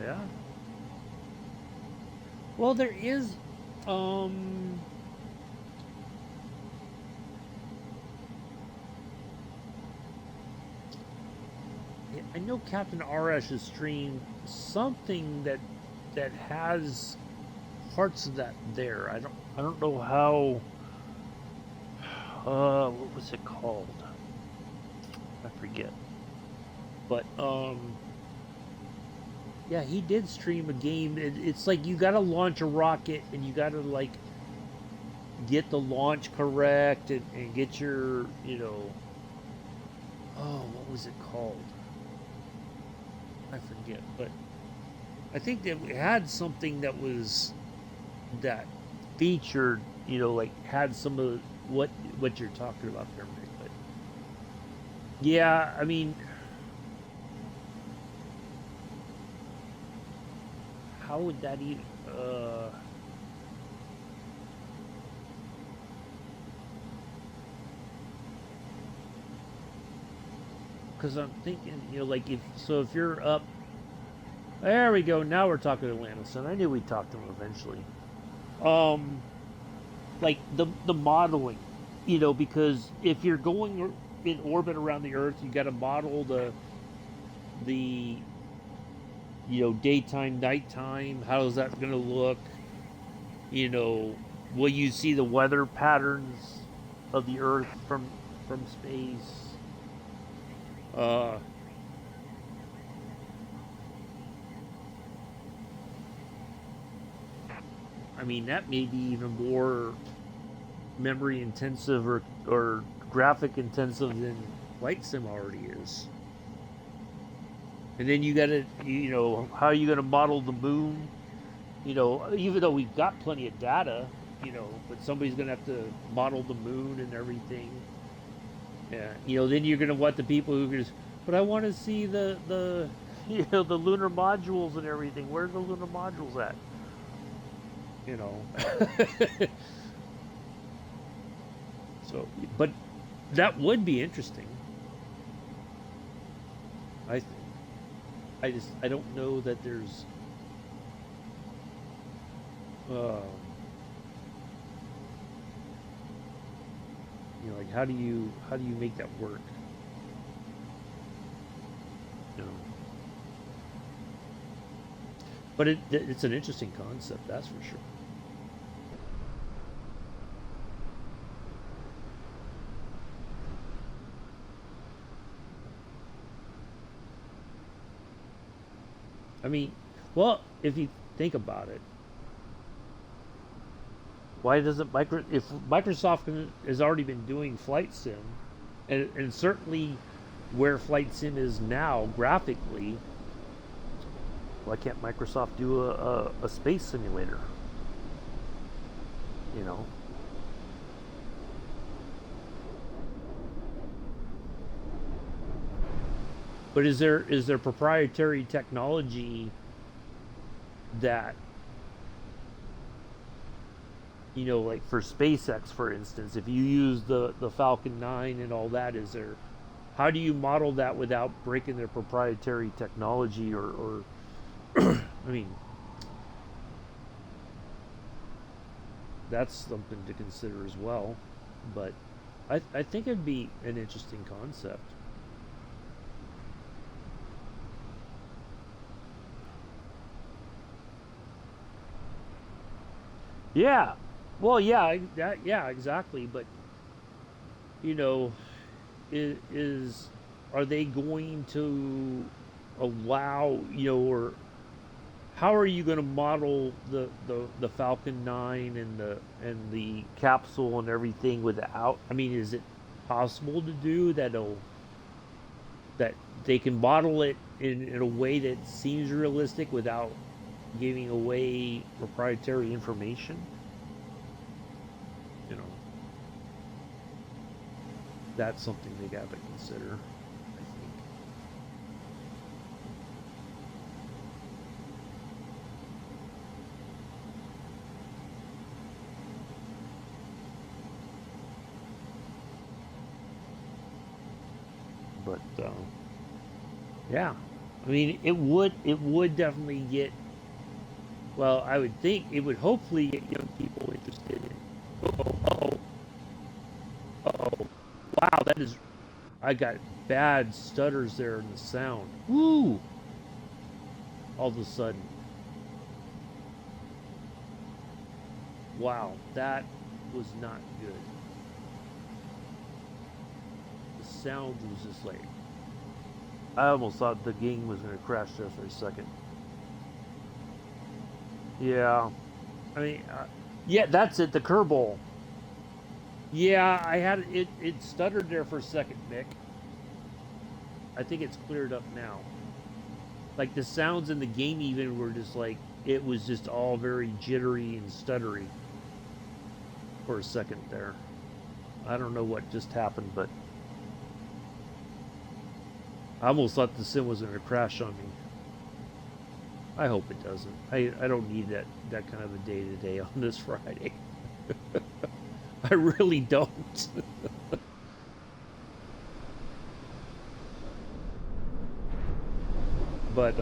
Yeah. Well, there is. Um. I know Captain RS has streamed something that has parts of that there. I don't know how. What was it called? I forget. But yeah, he did stream a game. It's like you gotta launch a rocket and you gotta like get the launch correct and get your, you know. Oh, what was it called? I forget, but I think that we had something that featured, you know, like had some of what you're talking about there, Mick. But yeah, I mean, how would that even? Because I'm thinking, you know, like if you're up, there we go. Now we're talking Atlanta, son. I knew we'd talk to him eventually. Um, like the modeling, you know, because if you're going in orbit around the Earth, you got to model the you know daytime, nighttime. How's that going to look? You know, will you see the weather patterns of the Earth from space? Uh, I mean, that may be even more memory intensive or graphic intensive than Flight Sim already is. And then you got to, you know, how are you going to model the moon? You know, even though we've got plenty of data, you know, but somebody's going to have to model the moon and everything. Yeah, you know, then you're going to want the people who just, but I want to see the you know the lunar modules and everything. Where's the lunar modules at? You know. So, but that would be interesting. I I don't know that there's um, you know like how do you make that work? You know, but it's an interesting concept, that's for sure. I mean, well, if you think about it, why doesn't if Microsoft has already been doing flight sim, and certainly where flight sim is now graphically, why can't Microsoft do a space simulator? You know, but is there proprietary technology that you know, like for SpaceX, for instance, if you use the Falcon 9 and all that, is there? How do you model that without breaking their proprietary technology or I mean, that's something to consider as well. But I think it'd be an interesting concept. Yeah. Well, yeah, yeah, exactly. But you know, is are they going to allow, or how are you going to model the Falcon 9 and the capsule and everything without? I mean, is it possible to do that they can model it in a way that seems realistic without giving away proprietary information? You know, that's something they got to consider, I think. But yeah, I mean, it would definitely get. Well, I would think it would hopefully get young people interested in. Oh, oh, wow, that is. I got bad stutters there in the sound. Woo! All of a sudden, wow, that was not good. The sound was just like. I almost thought the game was going to crash there for a second. Yeah, I mean, yeah, that's it. The Kerbal. Yeah, I had it. It stuttered there for a second, Mick. I think it's cleared up now. Like the sounds in the game even were just like it was just all very jittery and stuttery for a second there. I don't know what just happened, but I almost thought the sim was going to crash on me. I hope it doesn't. I don't need that kind of a day to day on this Friday. I really don't. But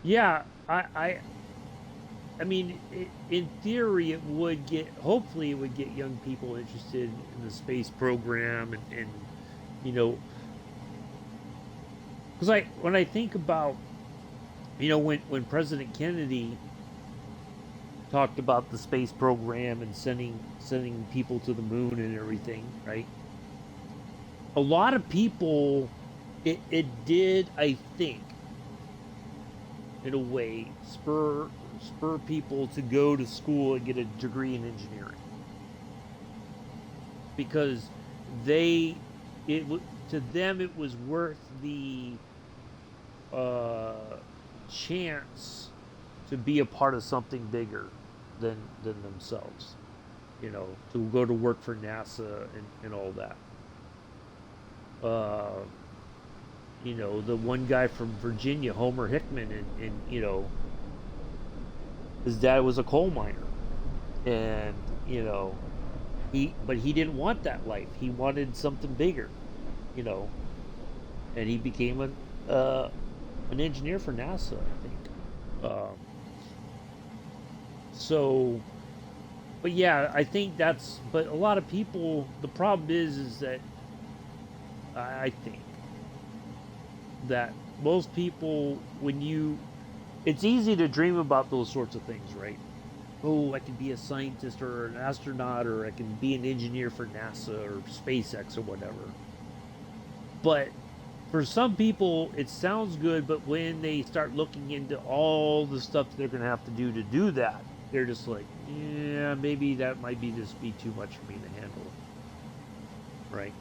yeah, I mean, in theory, it would get. Hopefully, it would get young people interested in the space program, and you know, because when I think about, when President Kennedy talked about the space program and sending people to the moon and everything, right? A lot of people, it did, I think, in a way, spur people to go to school and get a degree in engineering because they it to them it was worth the uh, chance to be a part of something bigger than themselves. To go to work for NASA and all that. Uh, the one guy from Virginia, Homer Hickman, and his dad was a coal miner, and but he didn't want that life. He wanted something bigger, you know, and he became an engineer for NASA, I think. Um, so, but yeah, I think that's. But a lot of people, the problem is that I think that most people, it's easy to dream about those sorts of things, right? Oh, I can be a scientist or an astronaut, or I can be an engineer for NASA or SpaceX or whatever. But for some people, it sounds good, but when they start looking into all the stuff they're going to have to do that, they're just like, yeah, maybe that might just be too much for me to handle, right?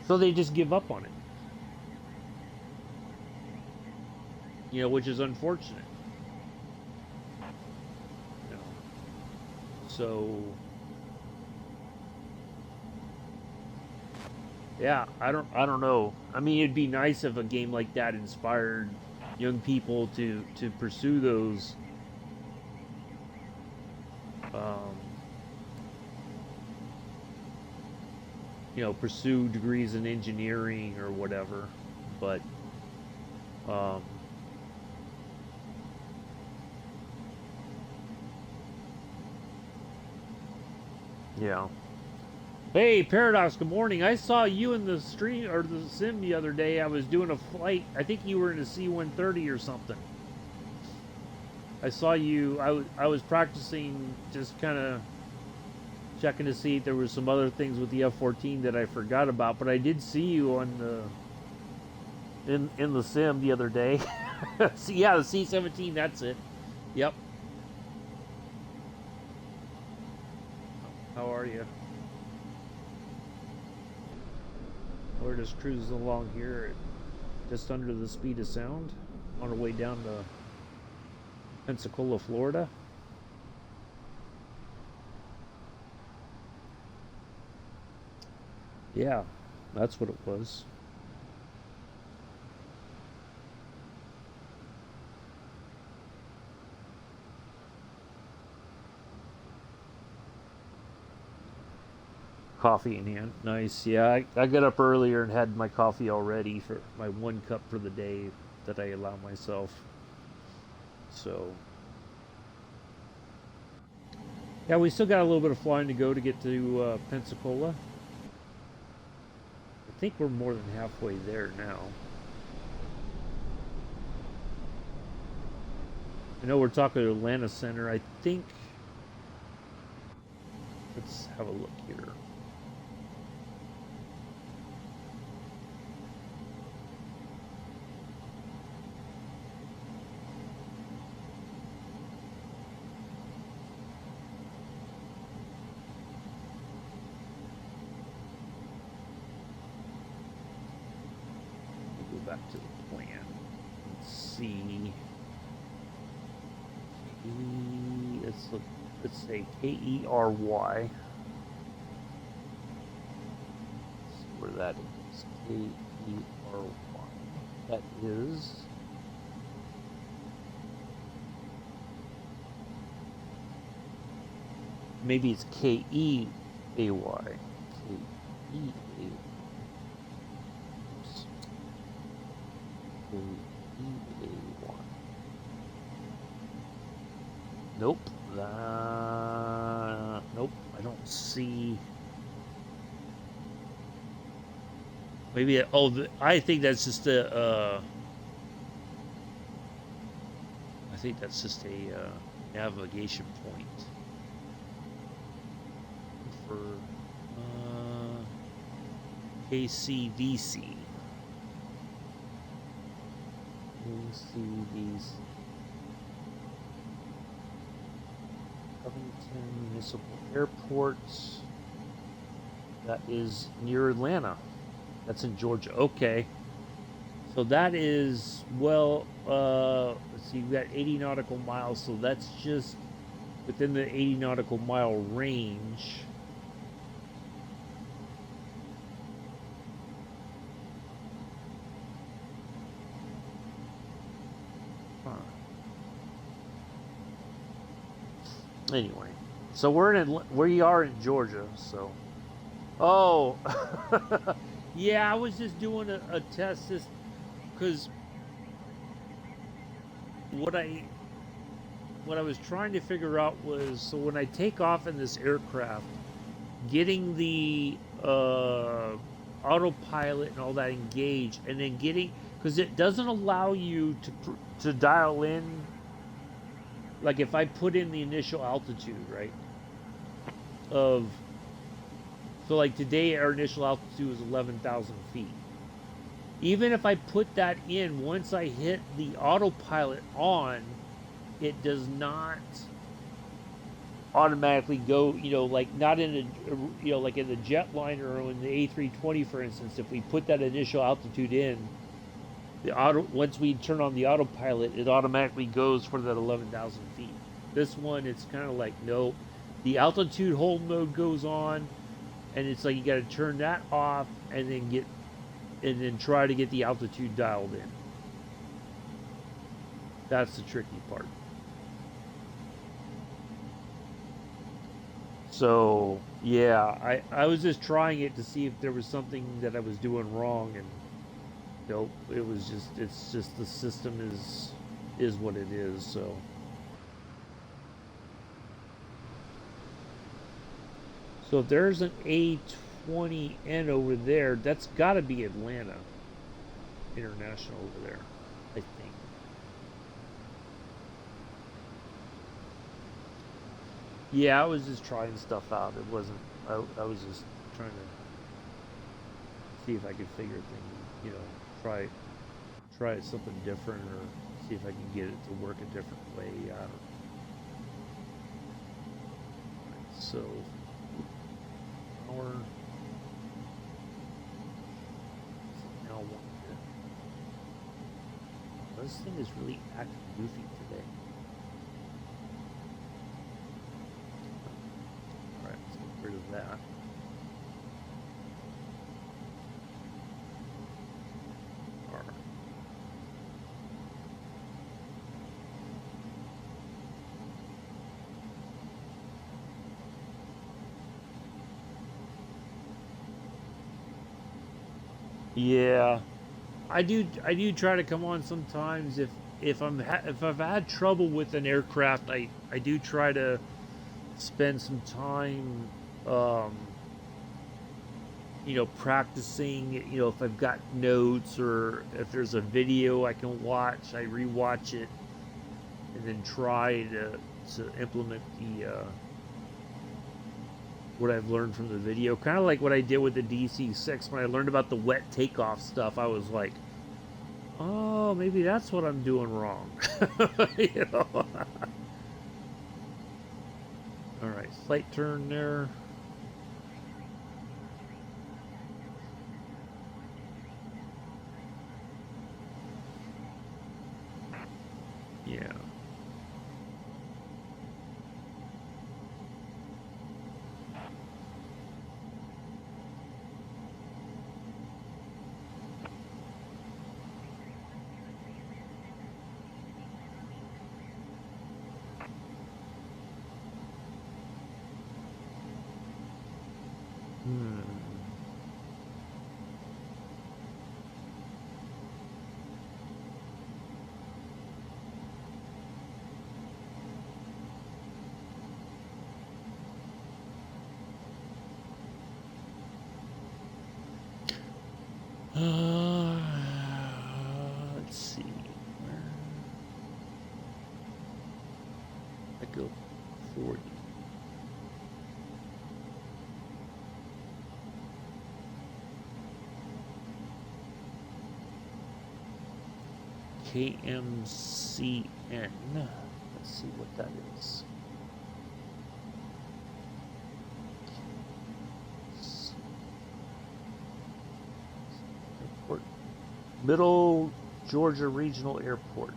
So they just give up on it, which is unfortunate. You know, so yeah, I don't know. I mean, it'd be nice if a game like that inspired young people to pursue those um, pursue degrees in engineering or whatever. But um, yeah. Hey, Paradox, good morning. I saw you in the stream or the sim the other day. I was doing a flight. I think you were in a C-130 or something. I saw you. I was practicing, just kind of checking to see if there was some other things with the F-14 that I forgot about. But I did see you on in the sim the other day. So, yeah, the C-17. That's it. Yep. How are you? We're just cruising along here, just under the speed of sound, on our way down to Pensacola, Florida. Yeah, that's what it was. Coffee in hand. Nice. Yeah, I got up earlier and had my coffee already for my 1 cup for the day that I allow myself. So, yeah, we still got a little bit of flying to go to get to Pensacola. I think we're more than halfway there now. I know we're talking to Atlanta Center. I think. Let's have a look here. Go back to the plan. Let's see. Let's look. Let's say Kery. Let's see where that is. Kery. That is. Maybe it's Keay. Keay. Keay. Nope. Nope. I don't see. Maybe. I think that's just a. I think that's just a navigation point for KCVC. KCVC. Covington Municipal Airport. That is near Atlanta. That's in Georgia. Okay. So that is, well, let's see, you've got 80 nautical miles, so that's just within the 80 nautical mile range. Huh. Anyway, so we are in Georgia, so. Oh, yeah, I was just doing a test just because what I was trying to figure out was, so when I take off in this aircraft, getting the autopilot and all that engaged, and then getting, because it doesn't allow you to dial in, like if I put in the initial altitude, right, of, so like today our initial altitude was 11,000 feet. Even if I put that in, once I hit the autopilot on, it does not automatically go, like not in a, like in the jetliner or in the A320, for instance, if we put that initial altitude in, once we turn on the autopilot, it automatically goes for that 11,000 feet. This one, it's kind of like, nope. The altitude hold mode goes on, and it's like you got to turn that off and then try to get the altitude dialed in. That's the tricky part. So yeah, I was just trying it to see if there was something that I was doing wrong, and nope, it's just the system is what it is. So if there's an A20N over there, that's got to be Atlanta International over there, I think. Yeah, I was just trying stuff out. It wasn't. I was just trying to see if I could figure things. Try something different, or see if I can get it to work a different way. I don't know. So, hour. Now one here. This thing is really acting goofy today. All right, let's get rid of that. All right. Yeah, I do try to come on sometimes if I've had trouble with an aircraft, I do try to spend some time um practicing, if I've got notes or if there's a video I can watch, I rewatch it and then try to implement the what I've learned from the video. Kind of like what I did with the DC-6 when I learned about the wet takeoff stuff. I was like, oh, maybe that's what I'm doing wrong. you know. All right, slight turn there. Yeah. Hmm. Uh, let's see. Where I go 40. KMCN. Let's see what that is. Airport. Middle Georgia Regional Airport.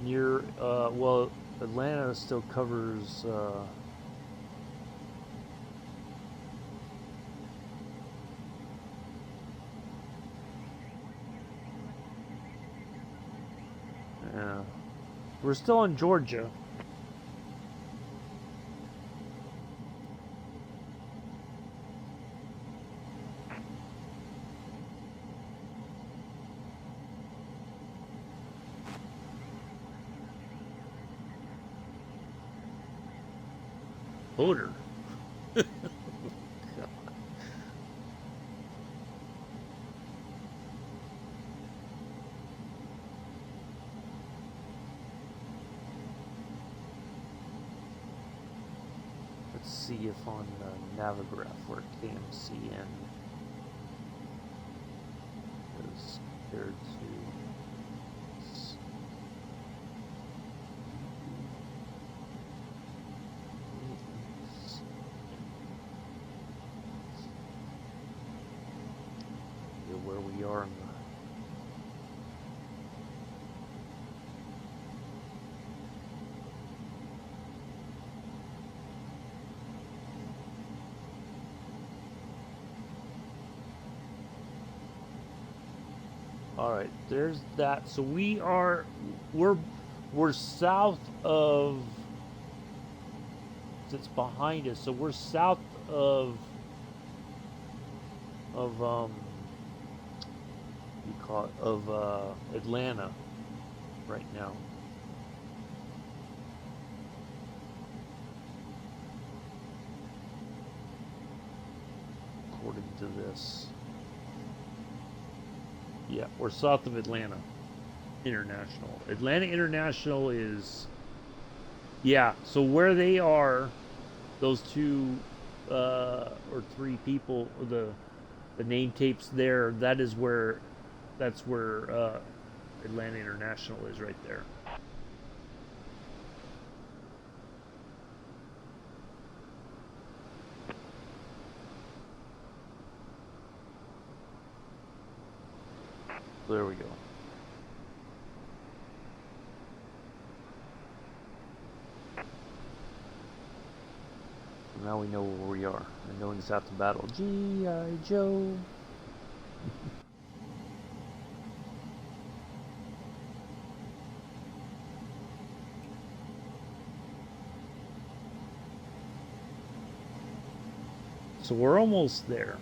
Near, well, Atlanta still covers, yeah. We're still in Georgia. Odor. Let's see if on Navigraph where KMCN is compared to. Where we are in the. All right, there's that. So we're south of. It's behind us, so we're south of you call it of Atlanta right now. According to this. Yeah, we're south of Atlanta International. Atlanta International is Yeah, so where they are, those two or three people, the name tapes there, that's where Atlanta International is right there. So there we go. So now we know where we are. And no one's out to battle. G.I. Joe. So we're almost there.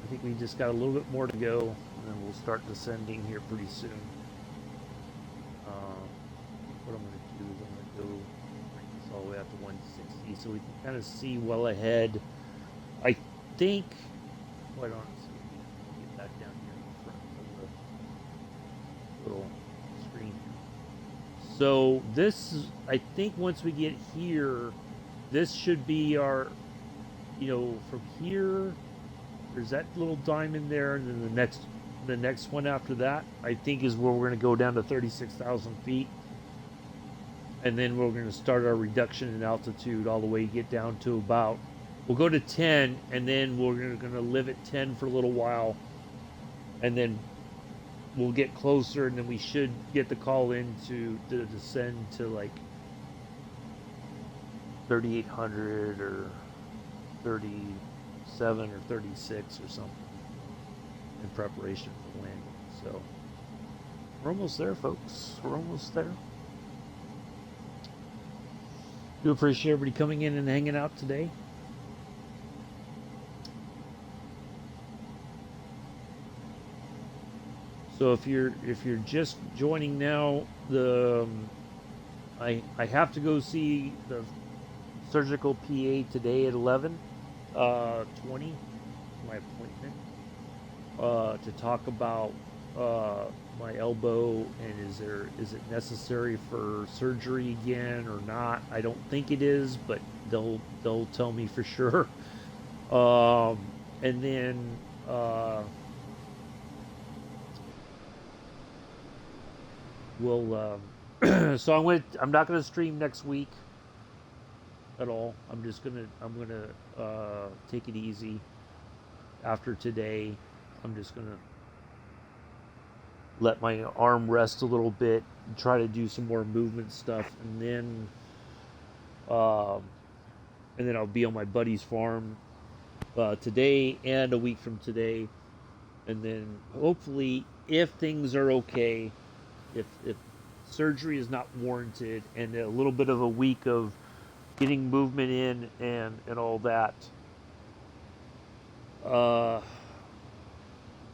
I think we just got a little bit more to go, and then we'll start descending here pretty soon. What I'm going to do is I'm going to go bring this all the way out to 160 so we can kind of see well ahead. I think, quite honestly, get back down here in front of the little screen. So this, I think once we get here, this should be our, from here, there's that little diamond there, and then the next one after that, I think is where we're going to go down to 36,000 feet. And then we're going to start our reduction in altitude all the way get down to about, we'll go to 10, and then we're going to live at 10 for a little while, and then we'll get closer, and then we should get the call in to descend to like 3,800 or 37 or 36 or something in preparation for landing. So we're almost there, folks. We're almost there. Do appreciate everybody coming in and hanging out today. So if you're just joining now, I have to go see the surgical PA today at 11:20, my appointment, to talk about my elbow and is it necessary for surgery again or not. I don't think it is, but they'll tell me for sure. And then we'll so I'm not gonna stream next week at all. I'm gonna take it easy after today. I'm just gonna let my arm rest a little bit and try to do some more movement stuff, and then I'll be on my buddy's farm today and a week from today, and then hopefully, if things are okay, if surgery is not warranted, and a little bit of a week of getting movement in and all that,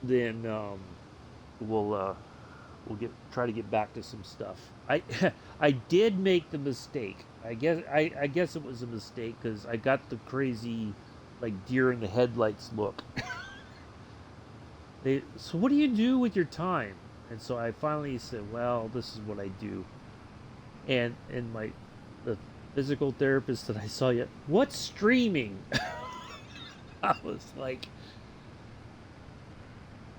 then we'll try to get back to some stuff. I did make the mistake. I guess it was a mistake because I got the crazy like deer in the headlights look. So what do you do with your time? And so I finally said, well, this is what I do. And the physical therapist that I saw yet, what's streaming? I was like,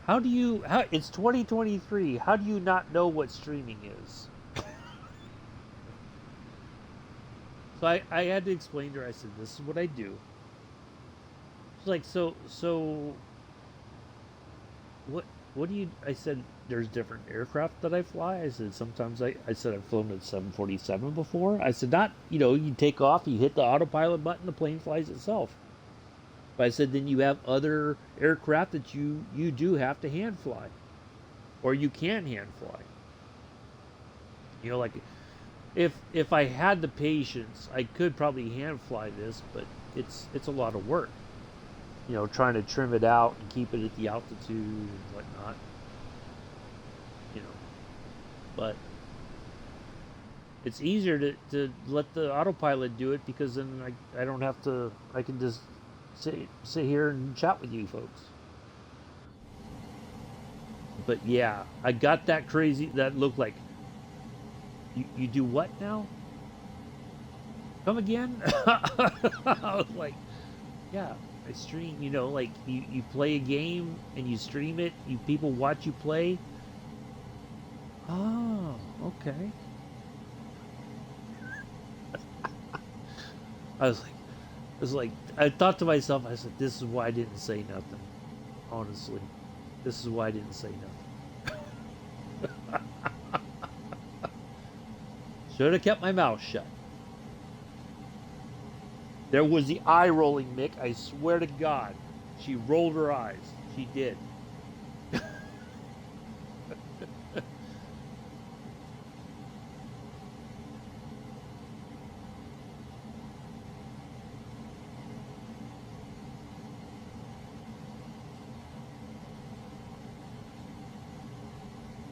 it's 2023. How do you not know what streaming is? So I had to explain to her. I said, this is what I do. She's like, so what do you, I said, there's different aircraft that I fly. I said, sometimes I said I've flown a 747 before. I said, not, you take off, you hit the autopilot button, the plane flies itself. But I said, then you have other aircraft that you do have to hand fly, or you can hand fly. Like if I had the patience, I could probably hand fly this, but it's a lot of work. Trying to trim it out and keep it at the altitude and whatnot. But it's easier to let the autopilot do it, because then I don't have to. I can just sit here and chat with you folks. But yeah, I got that crazy. That looked like you do what now? Come again? I was like, yeah, I stream. Like you play a game and you stream it. People watch you play. Oh, okay. I was like, I thought to myself, I said, this is why I didn't say nothing. Honestly, this is why I didn't say nothing. Should have kept my mouth shut. There was the eye rolling, Mick. I swear to God, she rolled her eyes. She did.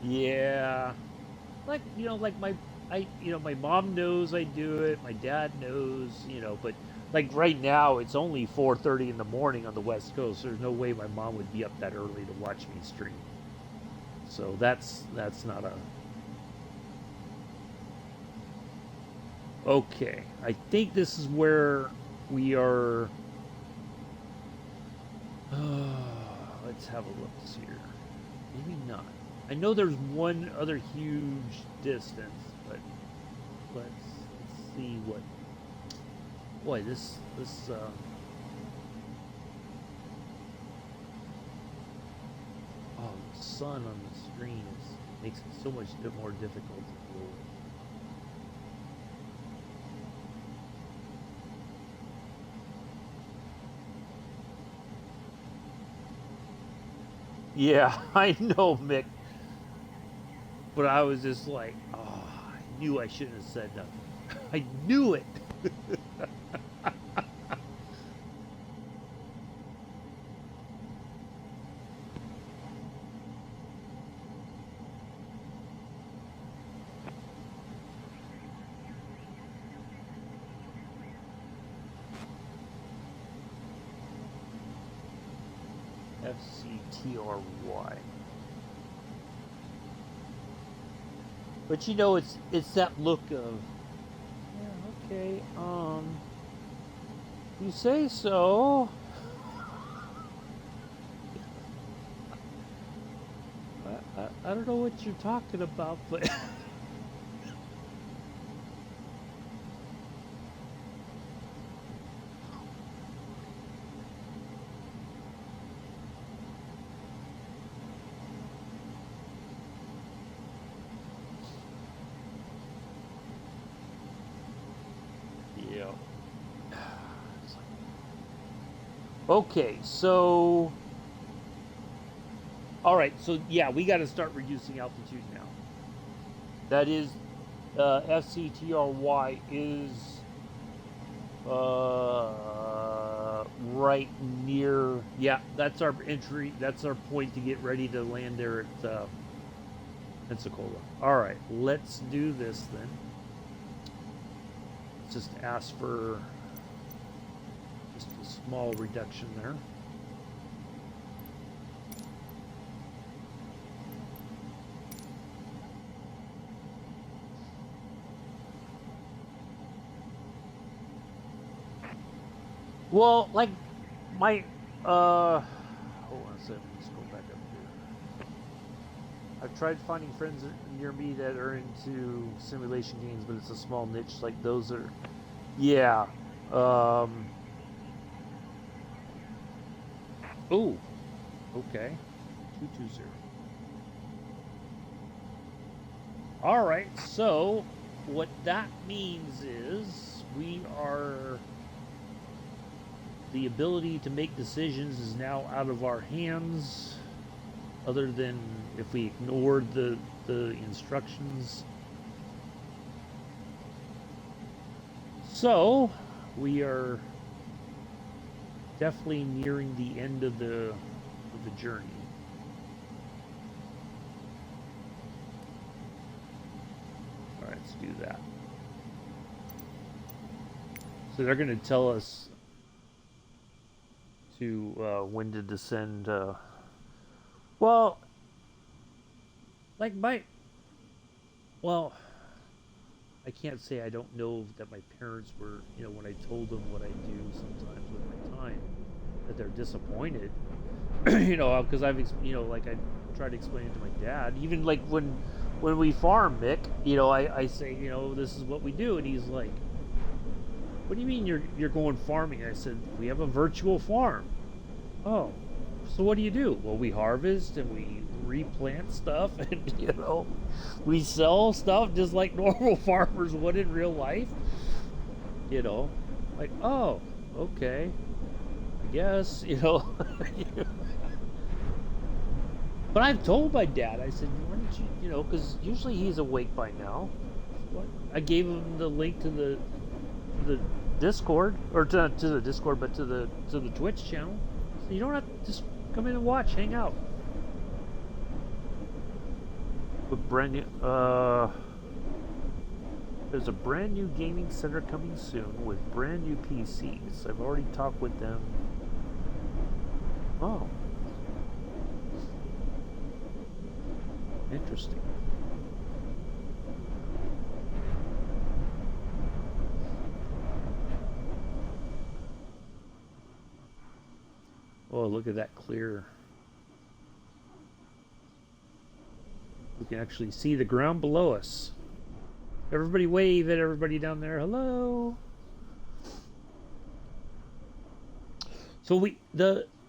Yeah, like my mom knows I do it. My dad knows, but like right now it's only 4:30 in the morning on the West Coast. There's no way my mom would be up that early to watch me stream. So that's not a okay. I think this is where we are. Let's have a look here. Maybe not. I know there's one other huge distance, but let's see what. Boy, this oh, the sun on the screen makes it so much more difficult to deal with. Yeah, I know, Mick, but I was just like, oh, I knew I shouldn't have said nothing. I knew it. FCTRY. But it's that look of yeah, okay, you say so. I don't know what you're talking about, but yeah. Okay, so all right, so yeah, we got to start reducing altitude now. That is, FCTRY is right near. Yeah, that's our entry. That's our point to get ready to land there at Pensacola. All right, let's do this then. Let's just ask for just a small reduction there. Well, like my hold on a second, let's go back up here. I've tried finding friends near me that are into simulation games, but it's a small niche. Like those are, yeah. Um. Oh, okay. 220. All right. So what that means is we are the ability to make decisions is now out of our hands, other than if we ignore the instructions. So we are definitely nearing the end of the journey. All right, let's do that. So they're going to tell us to when to descend. Well, like well, I can't say I don't know that my parents were, when I told them what I do sometimes with my time, that they're disappointed. Because like I tried to explain it to my dad. Even like when we farm, Mick, I say, this is what we do, and he's like, "What do you mean you're going farming?" I said, "We have a virtual farm." Oh, so what do you do? Well, we harvest and we replant stuff, and we sell stuff just like normal farmers would in real life. Like, oh, okay, I guess. But I've told my dad, I said, why don't you, because usually he's awake by now. What? I gave him the link to the Discord, or to the Discord, but to the Twitch channel. So you don't have to just come in and watch, hang out. But brand new, there's a brand new gaming center coming soon with brand new PCs. I've already talked with them. Oh. Interesting. Oh, look at that clear. We can actually see the ground below us. Everybody wave at everybody down there. Hello. So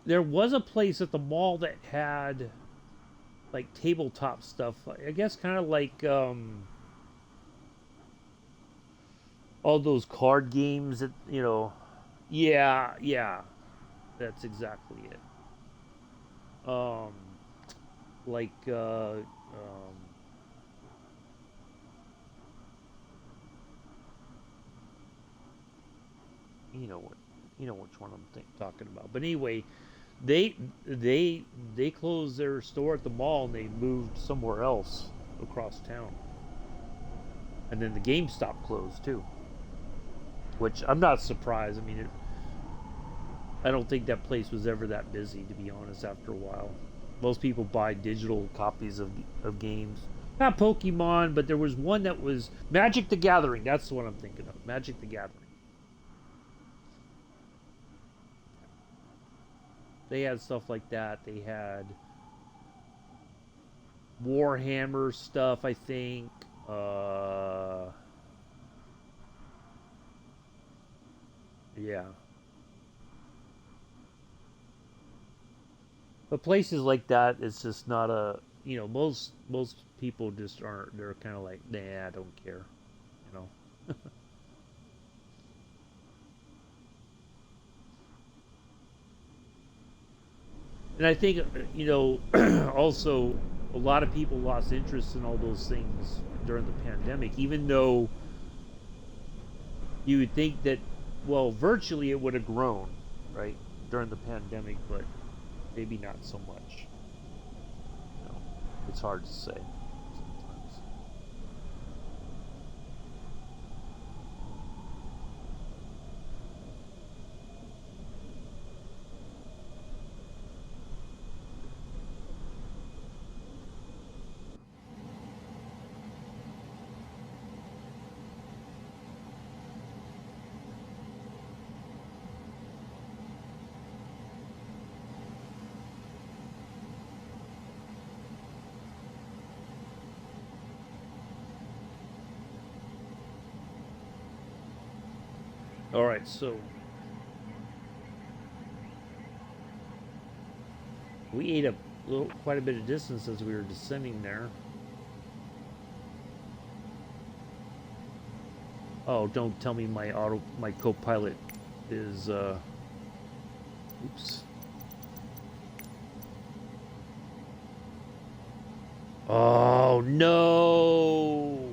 there was a place at the mall that had like tabletop stuff. I guess kind of like all those card games that, yeah, that's exactly it. Like you know which one I'm talking about. But anyway, they they closed their store at the mall and they moved somewhere else across town. And then the GameStop closed too, which I'm not surprised. I mean, I don't think that place was ever that busy, to be honest. After a while, most people buy digital copies of games. Not Pokemon, but there was one that was Magic the Gathering. That's the one I'm thinking of. Magic the Gathering. They had stuff like that. They had Warhammer stuff, I think. Yeah. But places like that, it's just not a, most people just aren't. They're kind of like, nah, I don't care, you know. And I think, also a lot of people lost interest in all those things during the pandemic, even though you would think that, well, virtually it would have grown, right, during the pandemic, but maybe not so much. It's hard to say sometimes. All right, so we ate quite a bit of distance as we were descending there. Oh, don't tell me my co-pilot is oops. Oh no.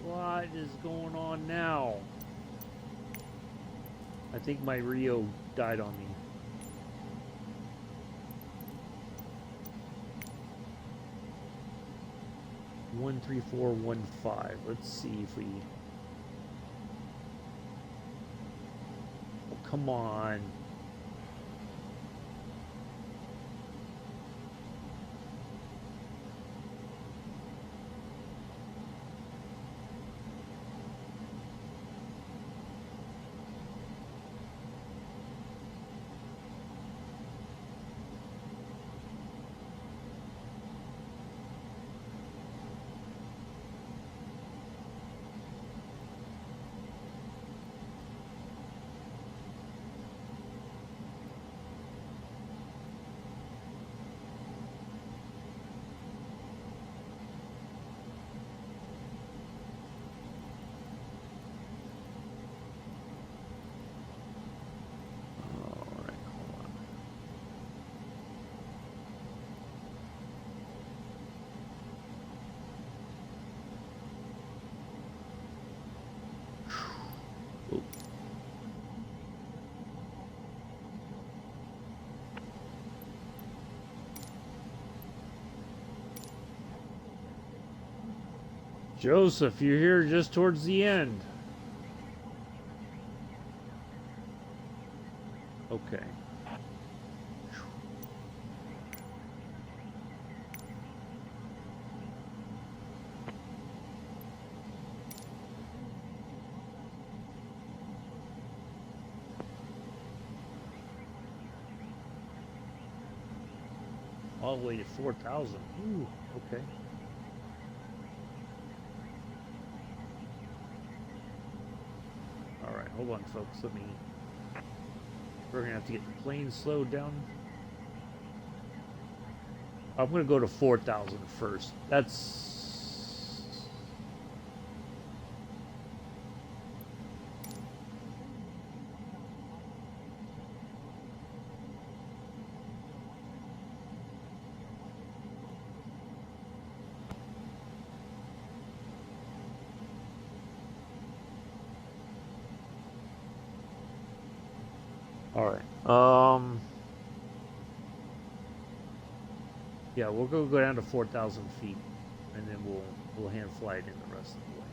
What is going on now? I think my Rio died on me. One 13415. Let's see if we. Oh, come on. Joseph, you're here just towards the end. Okay. All the way to 4,000. Ooh, okay. All right, hold on, folks. We're gonna have to get the plane slowed down. I'm gonna go to 4,000 first. That's all right. Yeah, we'll go down to 4,000 feet, and then we'll hand fly it in the rest of the way.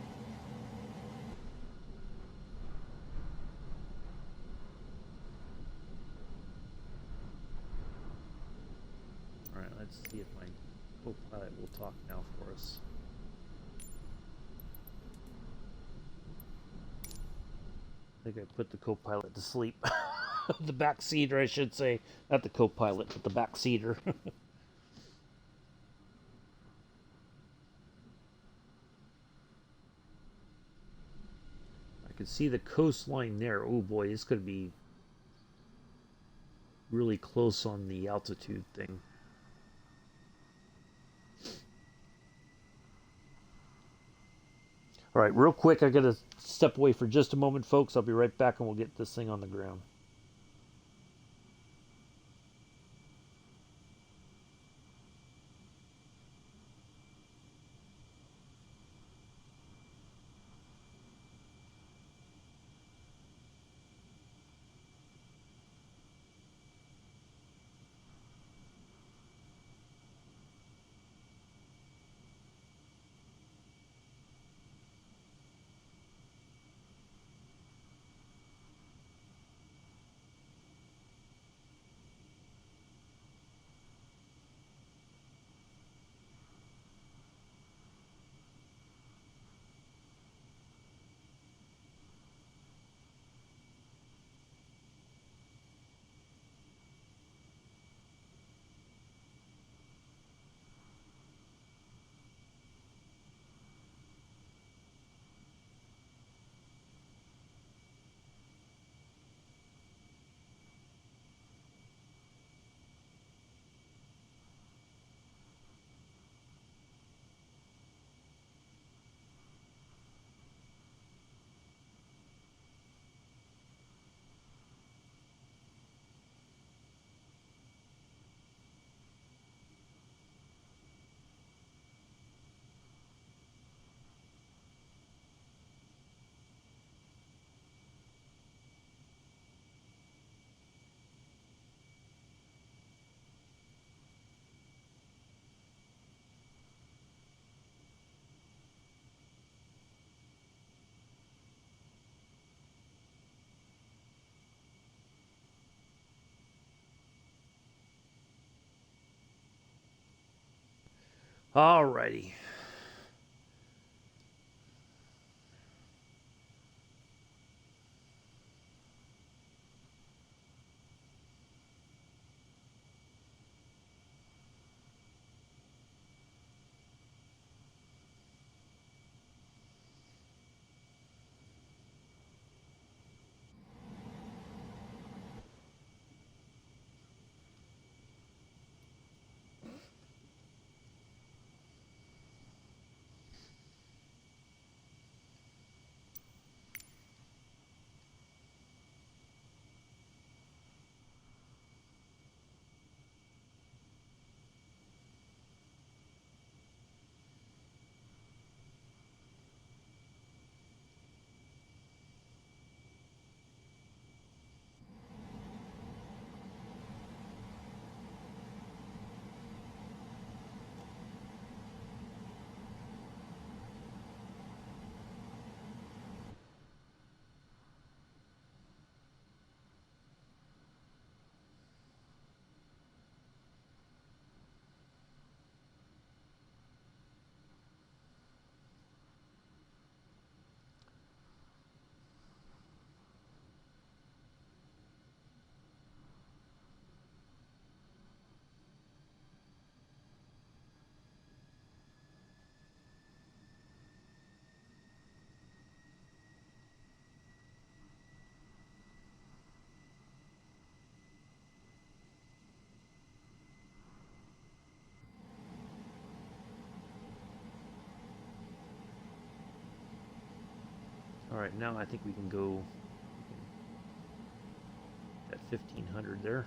All right, let's see if my co-pilot will talk now for us. I think I put the co-pilot to sleep. The backseater, I should say, not the co-pilot, but the backseater. I can see the coastline there. Oh boy, it's going to be really close on the altitude thing. All right, real quick, I got to step away for just a moment, folks. I'll be right back and we'll get this thing on the ground. Alrighty. Alright, now I think we can go at 1500 there.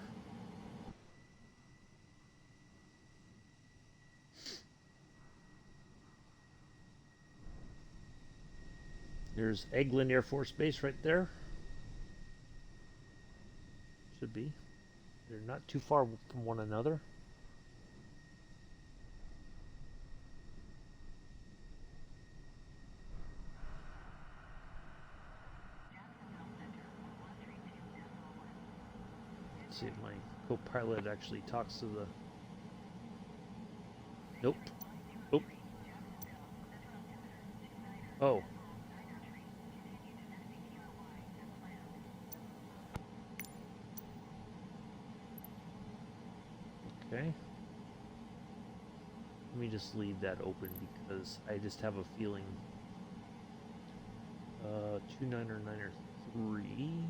There's Eglin Air Force Base right there. Should be. They're not too far from one another. Let's see if my co-pilot actually talks to the... Nope. Nope. Oh. Okay. Let me just leave that open because I just have a feeling 299er3.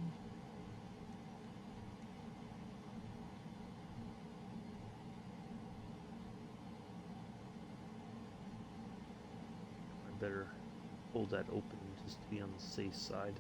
I better hold that open just to be on the safe side.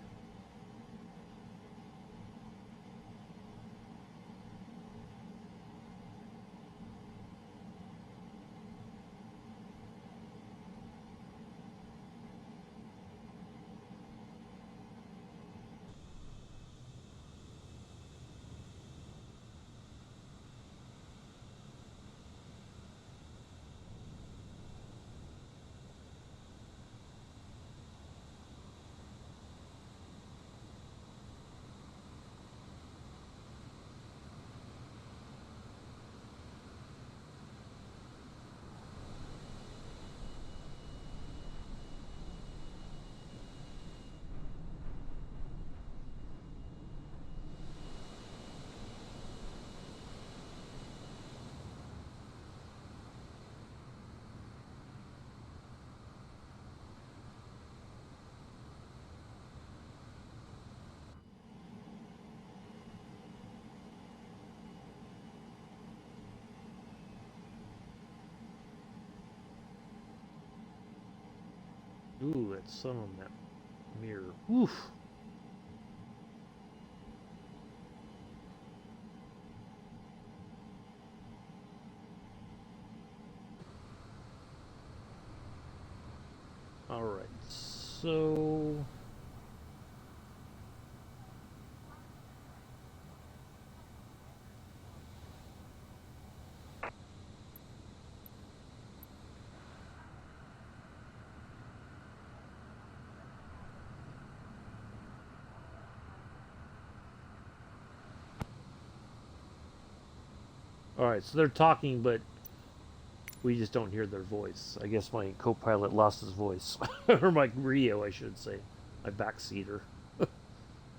Ooh, that sun on that mirror. Oof. All right, so alright, so they're talking, but we just don't hear their voice. I guess my co-pilot lost his voice. Or my Rio, I should say. My backseater.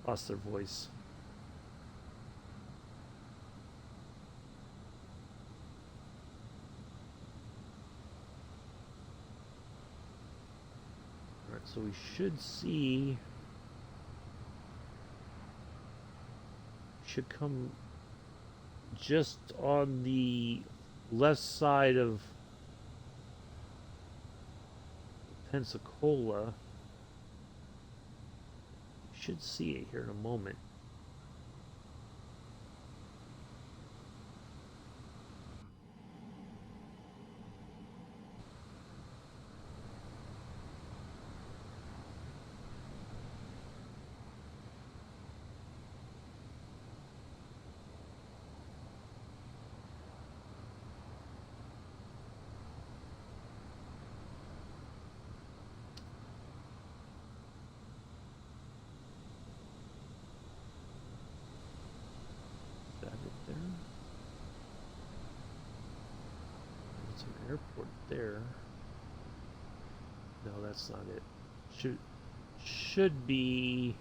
Lost their voice. Alright, so we should see... Should come just on the left side of Pensacola. Should see it here in a moment. Airport there. No, that's not it. Should be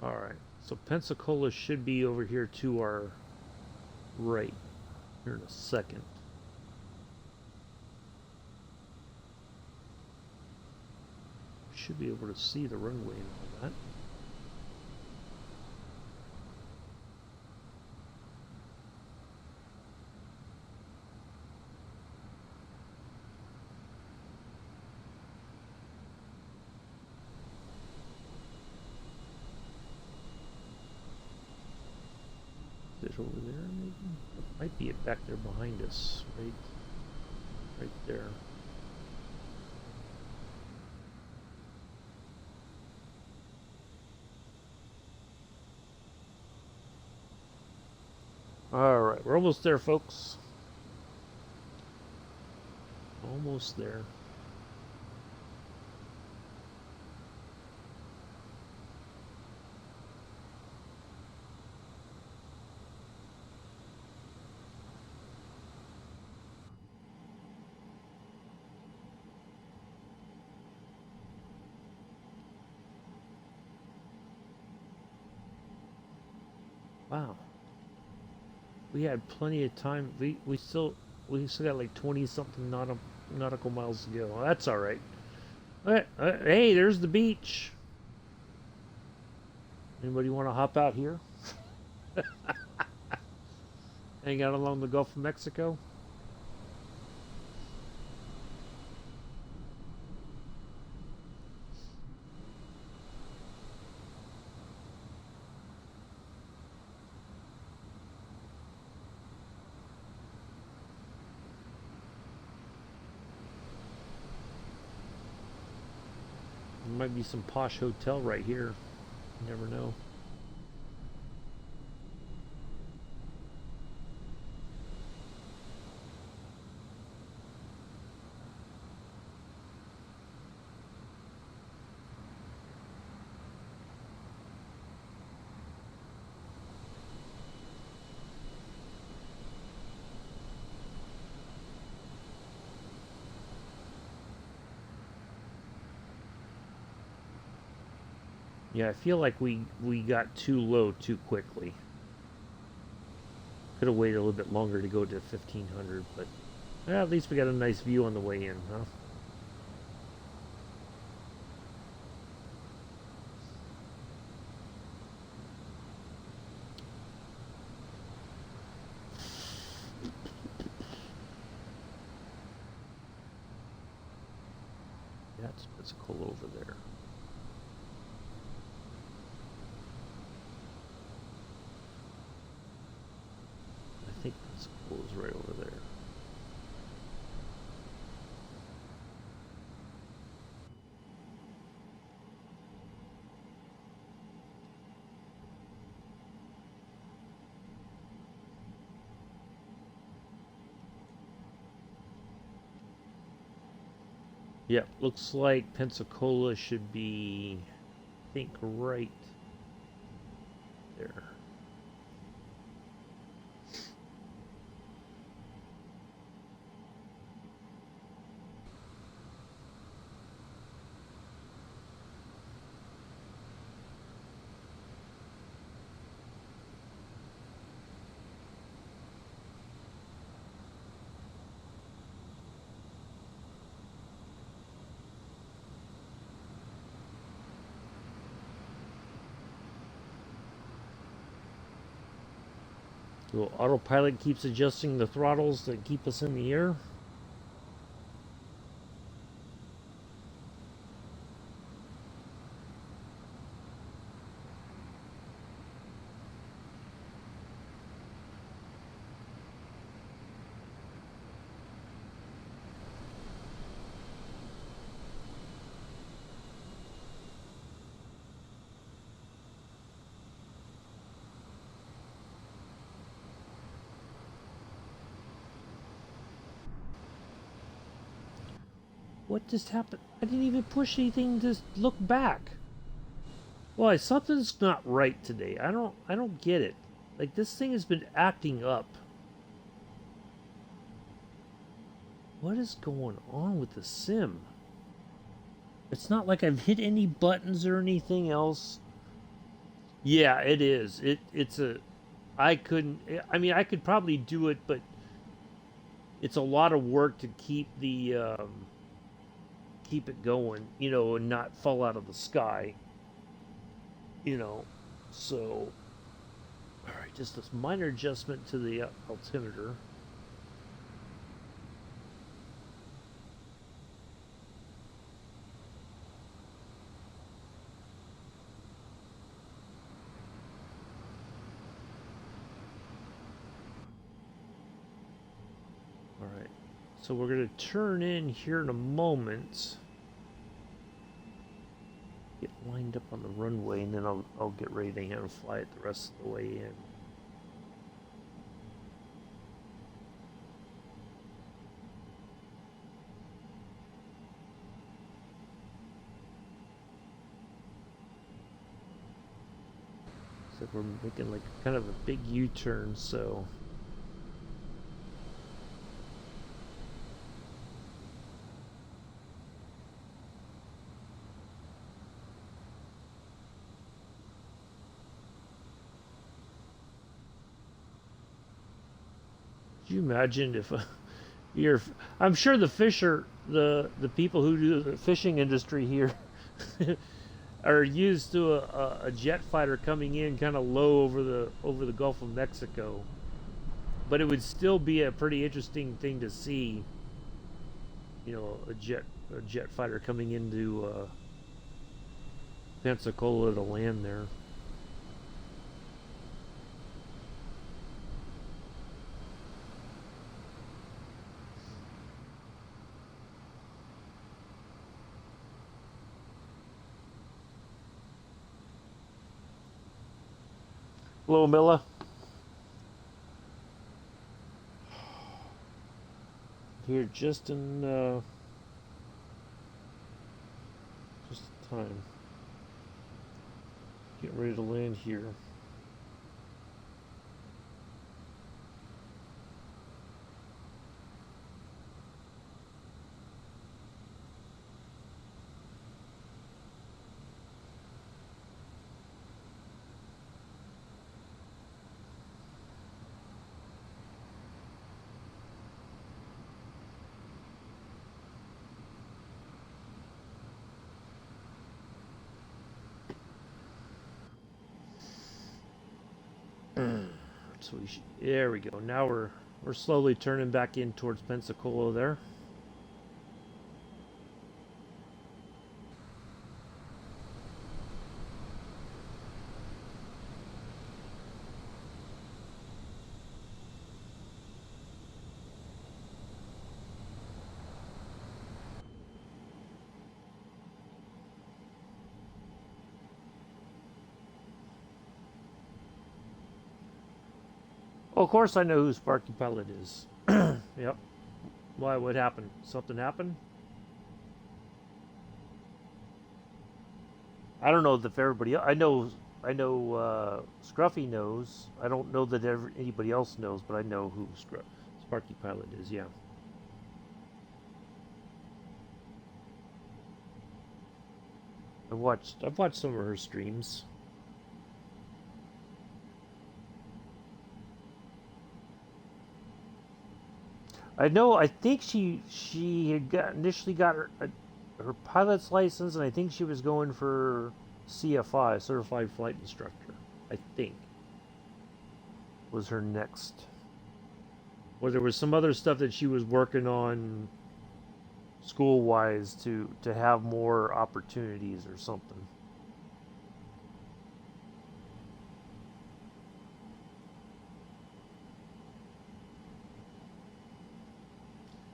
Alright, so Pensacola should be over here to our right here in a second. Should be able to see the runway and all that. Is it over there maybe? It might be it back there behind us, right there. Alright, we're almost there, folks. Almost there. Wow. We had plenty of time. We still got like 20 something nautical miles to go. Well, that's all right. Hey, there's the beach. Anybody want to hop out here? Hang out along the Gulf of Mexico? There might be some posh hotel right here. You never know. Yeah, I feel like we got too low too quickly. Could have waited a little bit longer to go to 1500, but well, at least we got a nice view on the way in, huh? That's Pensacola over there. I think Pensacola's right over there. Yeah, looks like Pensacola should be, I think, right there. So autopilot keeps adjusting the throttles that keep us in the air. What just happened? I didn't even push anything to look back. Well, something's not right today. I don't get it. Like, this thing has been acting up. What is going on with the sim? It's not like I've hit any buttons or anything else. Yeah, it is. It's a. I couldn't. I mean, I could probably do it, but it's a lot of work to keep it going, and not fall out of the sky, you know. So, all right, just this minor adjustment to the altimeter. All right, so we're gonna turn in here in a moment. Get lined up on the runway, and then I'll get ready to hand fly it the rest of the way in. So we're making like kind of a big U-turn, so could you imagine if you're? I'm sure the people who do the fishing industry here are used to a jet fighter coming in kind of low over the Gulf of Mexico, but it would still be a pretty interesting thing to see. A jet fighter coming into Pensacola to land there. Hello, Milla. Here, just in time. Getting ready to land here. There we go. Now we're slowly turning back in towards Pensacola there. Well, of course I know who Sparky Pilot is. Yep. Why? What happened? Something happened? I don't know if everybody. I know. Scruffy knows. I don't know that anybody else knows, but I know who Sparky Pilot is. Yeah. I've watched some of her streams. I know. I think she had initially got her pilot's license, and I think she was going for CFI, Certified Flight Instructor. I think was her next. Or there was some other stuff that she was working on school wise to have more opportunities or something.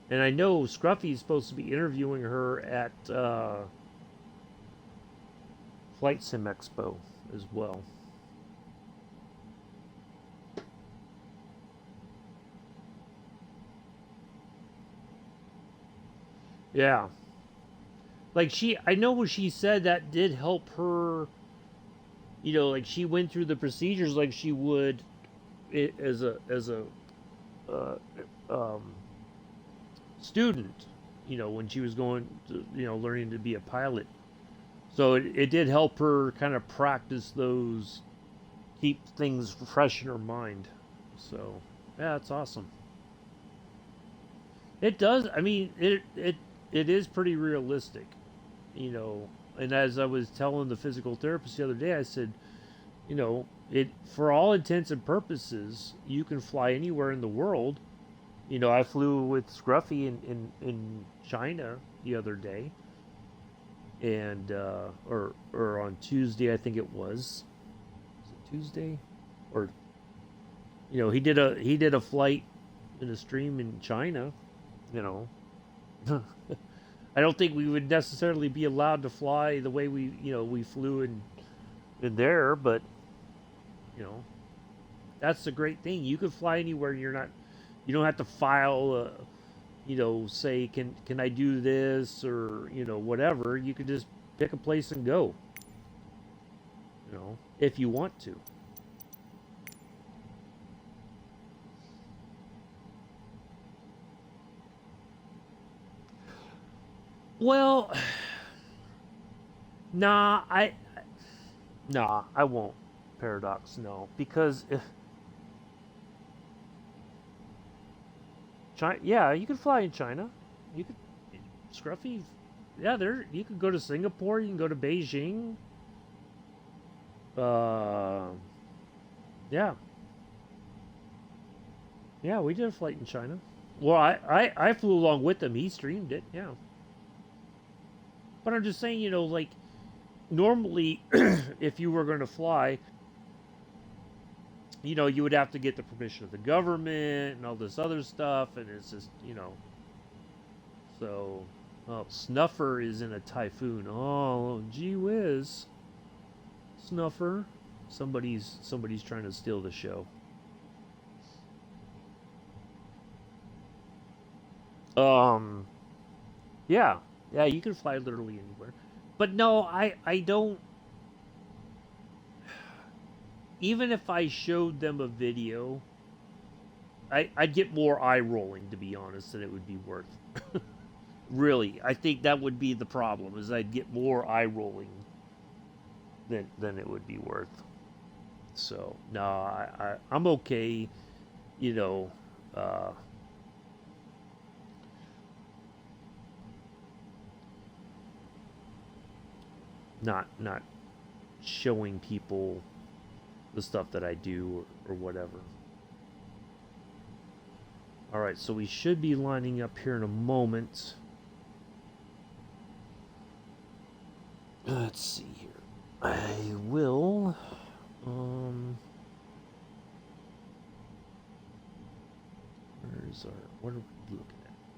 And I know Scruffy's supposed to be interviewing her at Flight Sim Expo as well. Yeah. Like I know what she said that did help her, like she went through the procedures like she would as a uh, um, student, when she was going to, learning to be a pilot. So it did help her kind of practice those keep things fresh in her mind. So yeah, it's awesome. It does. I mean, it is pretty realistic, you know. And as I was telling the physical therapist the other day, I said, you know, it for all intents and purposes, you can fly anywhere in the world. You know, I flew with Scruffy in China the other day, and or on Tuesday I think it was. Was it Tuesday? Or you know, he did a flight in a stream in China. You know, I don't think we would necessarily be allowed to fly the way we flew in there, but you know, that's the great thing. You can fly anywhere. You don't have to file. Say can I do this or whatever. You can just pick a place and go. If you want to. Well, nah, I won't. Paradox, no, because if China, yeah, you can fly in China. You could Scruffy, yeah, there. You could go to Singapore. You can go to Beijing. Uh, yeah, yeah, we did a flight in China. Well, I flew along with him. He streamed it, yeah. But I'm just saying, like normally, if you were going to fly, you would have to get the permission of the government and all this other stuff, and it's just, So, oh, Snuffer is in a typhoon. Oh, gee whiz, Snuffer. Somebody's trying to steal the show. Um, yeah, yeah, you can fly literally anywhere, but no, I don't. Even if I showed them a video, I'd get more eye rolling, to be honest, than it would be worth. Really, I think that would be the problem. Is I'd get more eye rolling than it would be worth. So no, I'm okay. You know, uh, not showing people the stuff that I do or whatever. All right, so we should be lining up here in a moment. Let's see here. I will. Where's our? What are we looking at?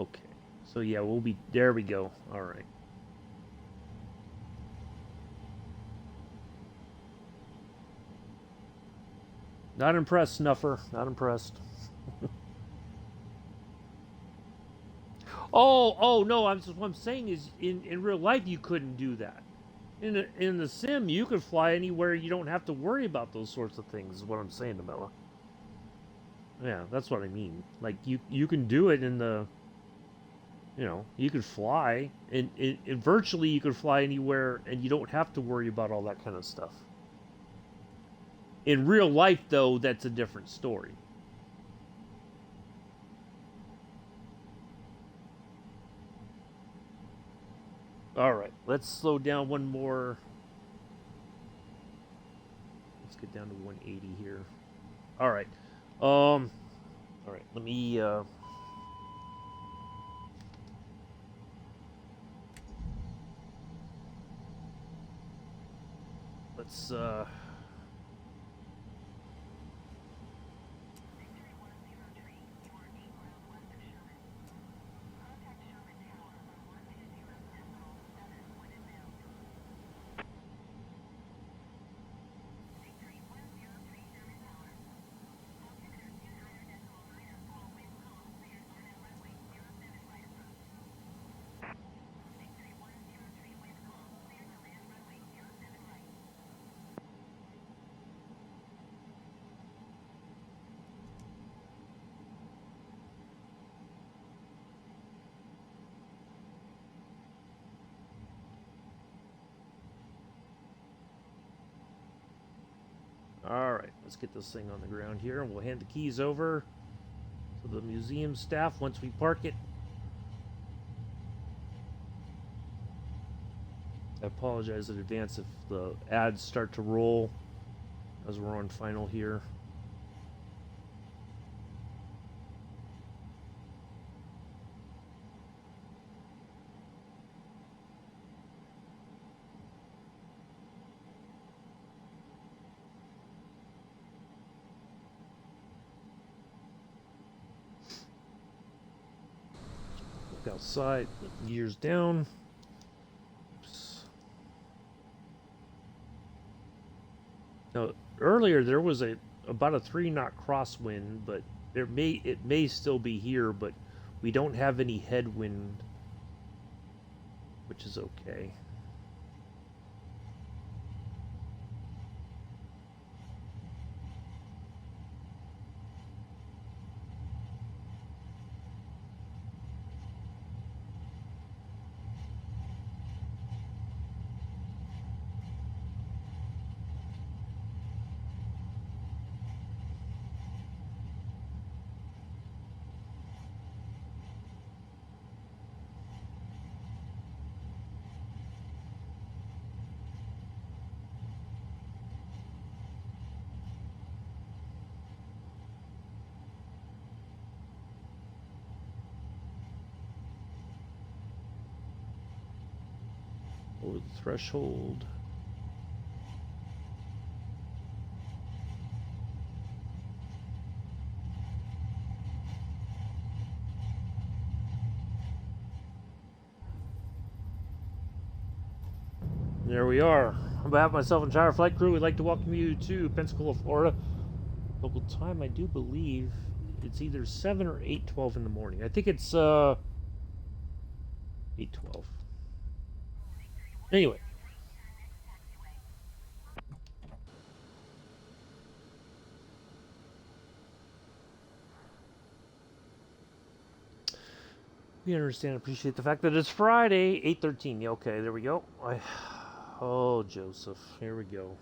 Okay. So yeah, we'll be. There we go. All right. Not impressed, Snuffer. Not impressed. Oh no! What I'm saying is, in real life, you couldn't do that. In the sim, you could fly anywhere. You don't have to worry about those sorts of things. Is what I'm saying, Bella. Yeah, that's what I mean. Like you can do it in the. You could fly, and virtually you could fly anywhere, and you don't have to worry about all that kind of stuff. In real life, though, that's a different story. All right, let's slow down one more. Let's get down to 180 here. All right. All right. Let me. Let's. Alright, let's get this thing on the ground here, and we'll hand the keys over to the museum staff once we park it. I apologize in advance if the ads start to roll as we're on final here. Look outside, gears down. Oops. Now, earlier there was about a 3-knot crosswind, but it may still be here, but we don't have any headwind, which is okay. Over the threshold. There we are. On behalf of myself and entire flight crew, we'd like to welcome you to Pensacola, Florida. Local time, I do believe it's either 7 or 8:12 in the morning. I think it's 8:12. Anyway. We understand and appreciate the fact that it's Friday, 8:13. Yeah, okay, there we go. Oh, Joseph, here we go.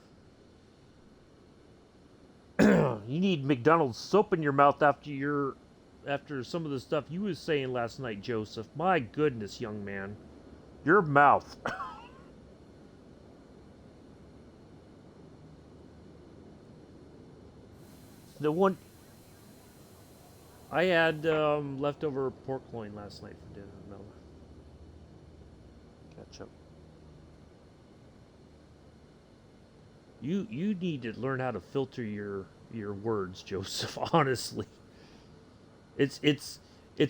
You need McDonald's soap in your mouth after some of the stuff you was saying last night, Joseph. My goodness, young man. Your mouth. The one I had leftover pork loin last night for dinner. No. Ketchup. You need to learn how to filter your words, Joseph, honestly. It's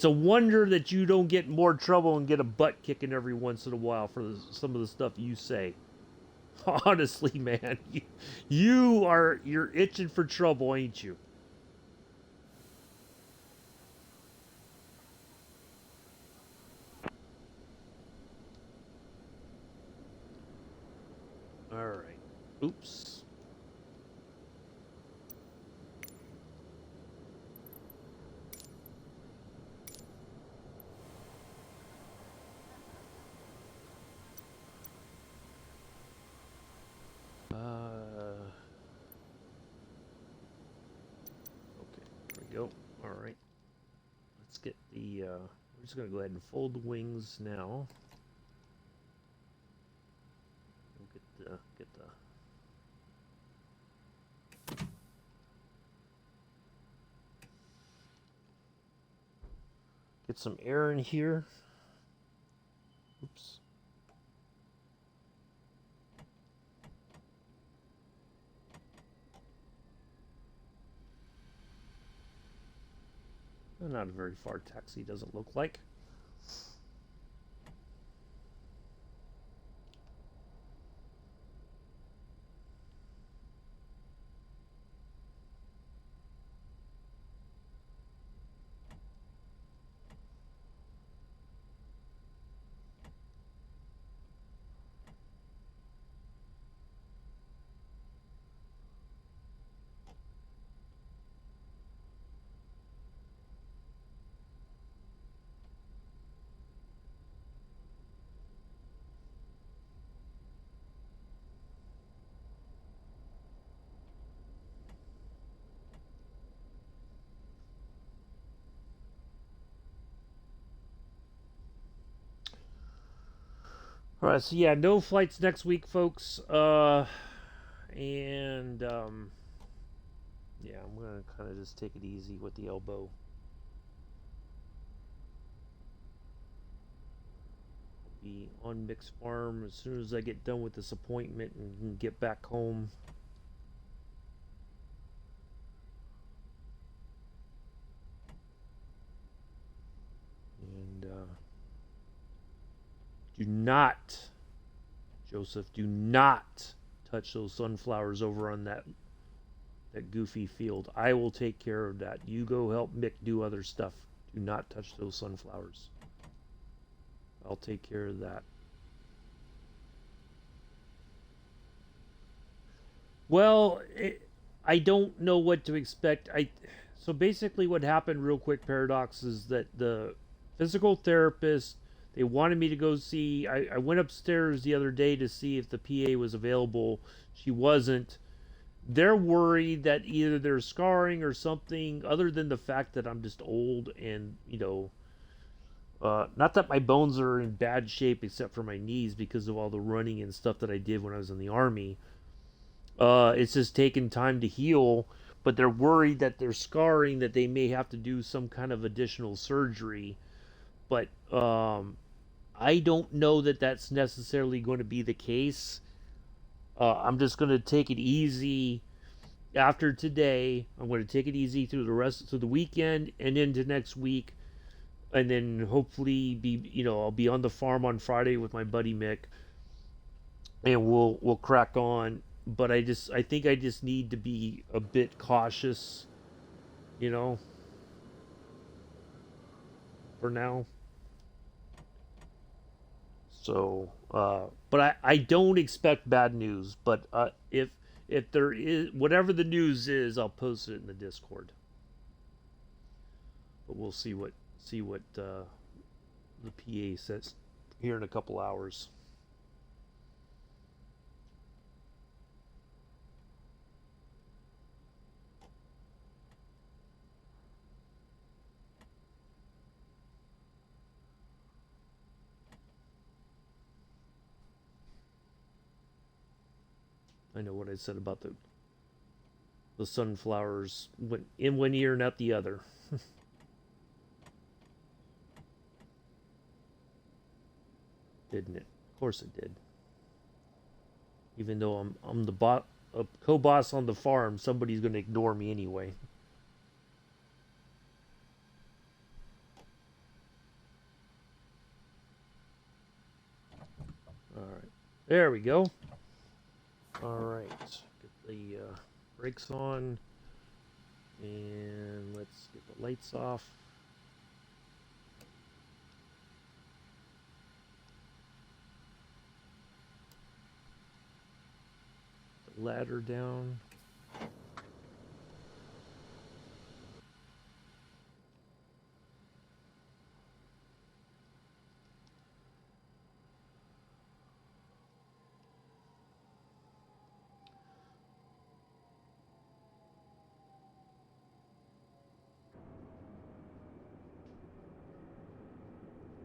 a wonder that you don't get more trouble and get a butt kicking every once in a while for some of the stuff you say. Honestly, man, you're itching for trouble, ain't you? All right. Oops. Okay, there we go. All right. Let's get the. We're just gonna go ahead and fold the wings now. We'll get the. Get some air in here. Oops. Not a very far taxi, doesn't look like. All right, so yeah, no flights next week, folks. And yeah, I'm gonna kind of just take it easy with the elbow. Be on Mixed Farm as soon as I get done with this appointment and can get back home. And do not, Joseph, do not touch those sunflowers over on that goofy field. I will take care of that. You go help Mick do other stuff. Do not touch those sunflowers. I'll take care of that. Well, I don't know what to expect. So basically, what happened, real quick, Paradox, is that the physical therapist, they wanted me to go see. I went upstairs the other day to see if the PA was available. She wasn't. They're worried that either there's scarring or something, other than the fact that I'm just old and, not that my bones are in bad shape except for my knees because of all the running and stuff that I did when I was in the Army. It's just taken time to heal, but they're worried that there's scarring, that they may have to do some kind of additional surgery. But I don't know that that's necessarily going to be the case. I'm just going to take it easy after today. I'm going to take it easy through the weekend and into next week, and then hopefully I'll be on the farm on Friday with my buddy Mick, and we'll crack on. But I think I just need to be a bit cautious, you know, for now. So, but I don't expect bad news. But if there is whatever the news is, I'll post it in the Discord. But we'll see what the PA says here in a couple hours. I know what I said about the sunflowers went in one ear and out the other. Didn't it? Of course it did. Even though I'm the a co-boss on the farm, somebody's going to ignore me anyway. All right, there we go. All right, get the brakes on, and let's get the lights off. The ladder down.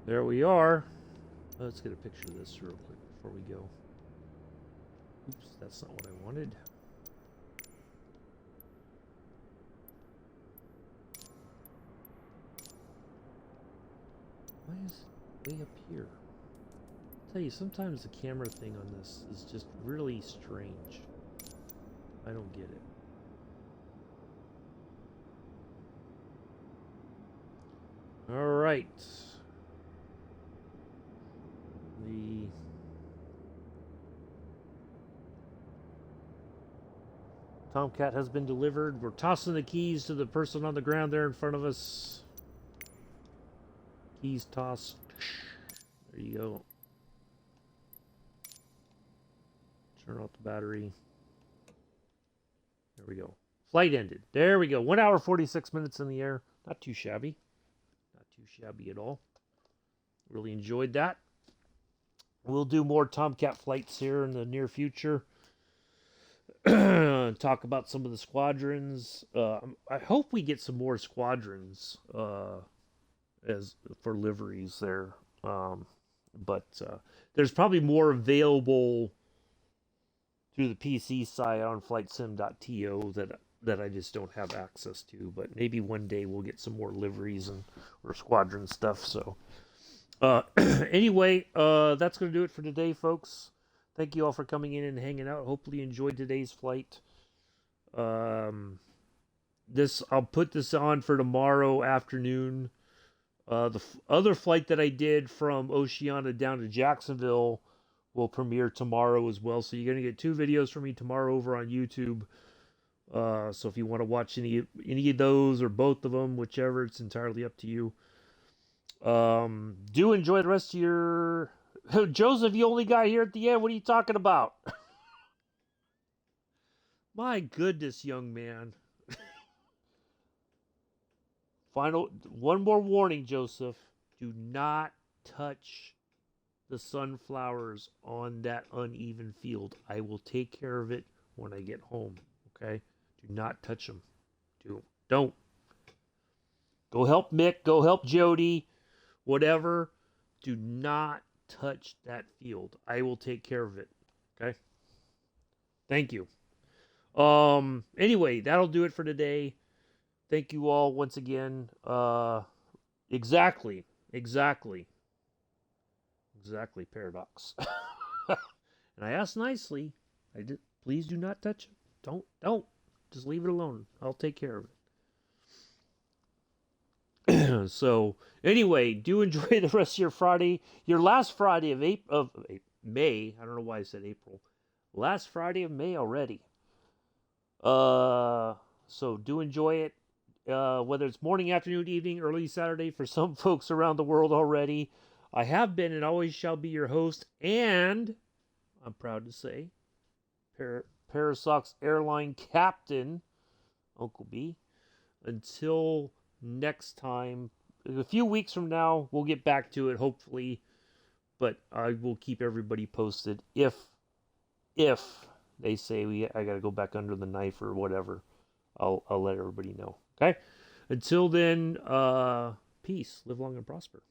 There we are. Let's get a picture of this real quick before we go. Oops, that's not what I wanted. Why is it way up here? I'll tell you, sometimes the camera thing on this is just really strange. I don't get it. All right. The Tomcat has been delivered. We're tossing the keys to the person on the ground there in front of us. Keys tossed. There you go. Turn off the battery. There we go. Flight ended. There we go. 1 hour, 46 minutes in the air. Not too shabby. Not too shabby at all. Really enjoyed that. We'll do more Tomcat flights here in the near future. Talk about some of the squadrons. I hope we get some more squadrons as for liveries there. But there's probably more available through the PC side on flightsim.to that I just don't have access to. But maybe one day we'll get some more liveries and or squadron stuff. So anyway, that's going to do it for today, folks. Thank you all for coming in and hanging out. Hopefully you enjoyed today's flight. This I'll put this on for tomorrow afternoon. The other flight that I did from Oceana down to Jacksonville will premiere tomorrow as well. So you're gonna get 2 videos from me tomorrow over on YouTube. So if you want to watch any of those or both of them, whichever, it's entirely up to you. Do enjoy the rest of your Joseph. You only got here at the end. What are you talking about? My goodness, young man. One more warning, Joseph. Do not touch the sunflowers on that uneven field. I will take care of it when I get home. Okay? Do not touch them. Don't. Go help Mick. Go help Jody. Whatever. Do not touch that field. I will take care of it. Okay? Thank you. Anyway, that'll do it for today. Thank you all once again. Exactly, paradox. And I asked nicely. I did. Please do not touch it. Don't. Just leave it alone. I'll take care of it. So anyway, do enjoy the rest of your Friday. Your last Friday of May. I don't know why I said April. Last Friday of May already. So do enjoy it. Whether it's morning, afternoon, evening, early Saturday for some folks around the world already. I have been and always shall be your host, and I'm proud to say, Parasox Airline Captain, Uncle B. Until next time, a few weeks from now, we'll get back to it, hopefully, but I will keep everybody posted if they say I gotta go back under the knife or whatever. I'll let everybody know. Okay? Until then, peace. Live long and prosper.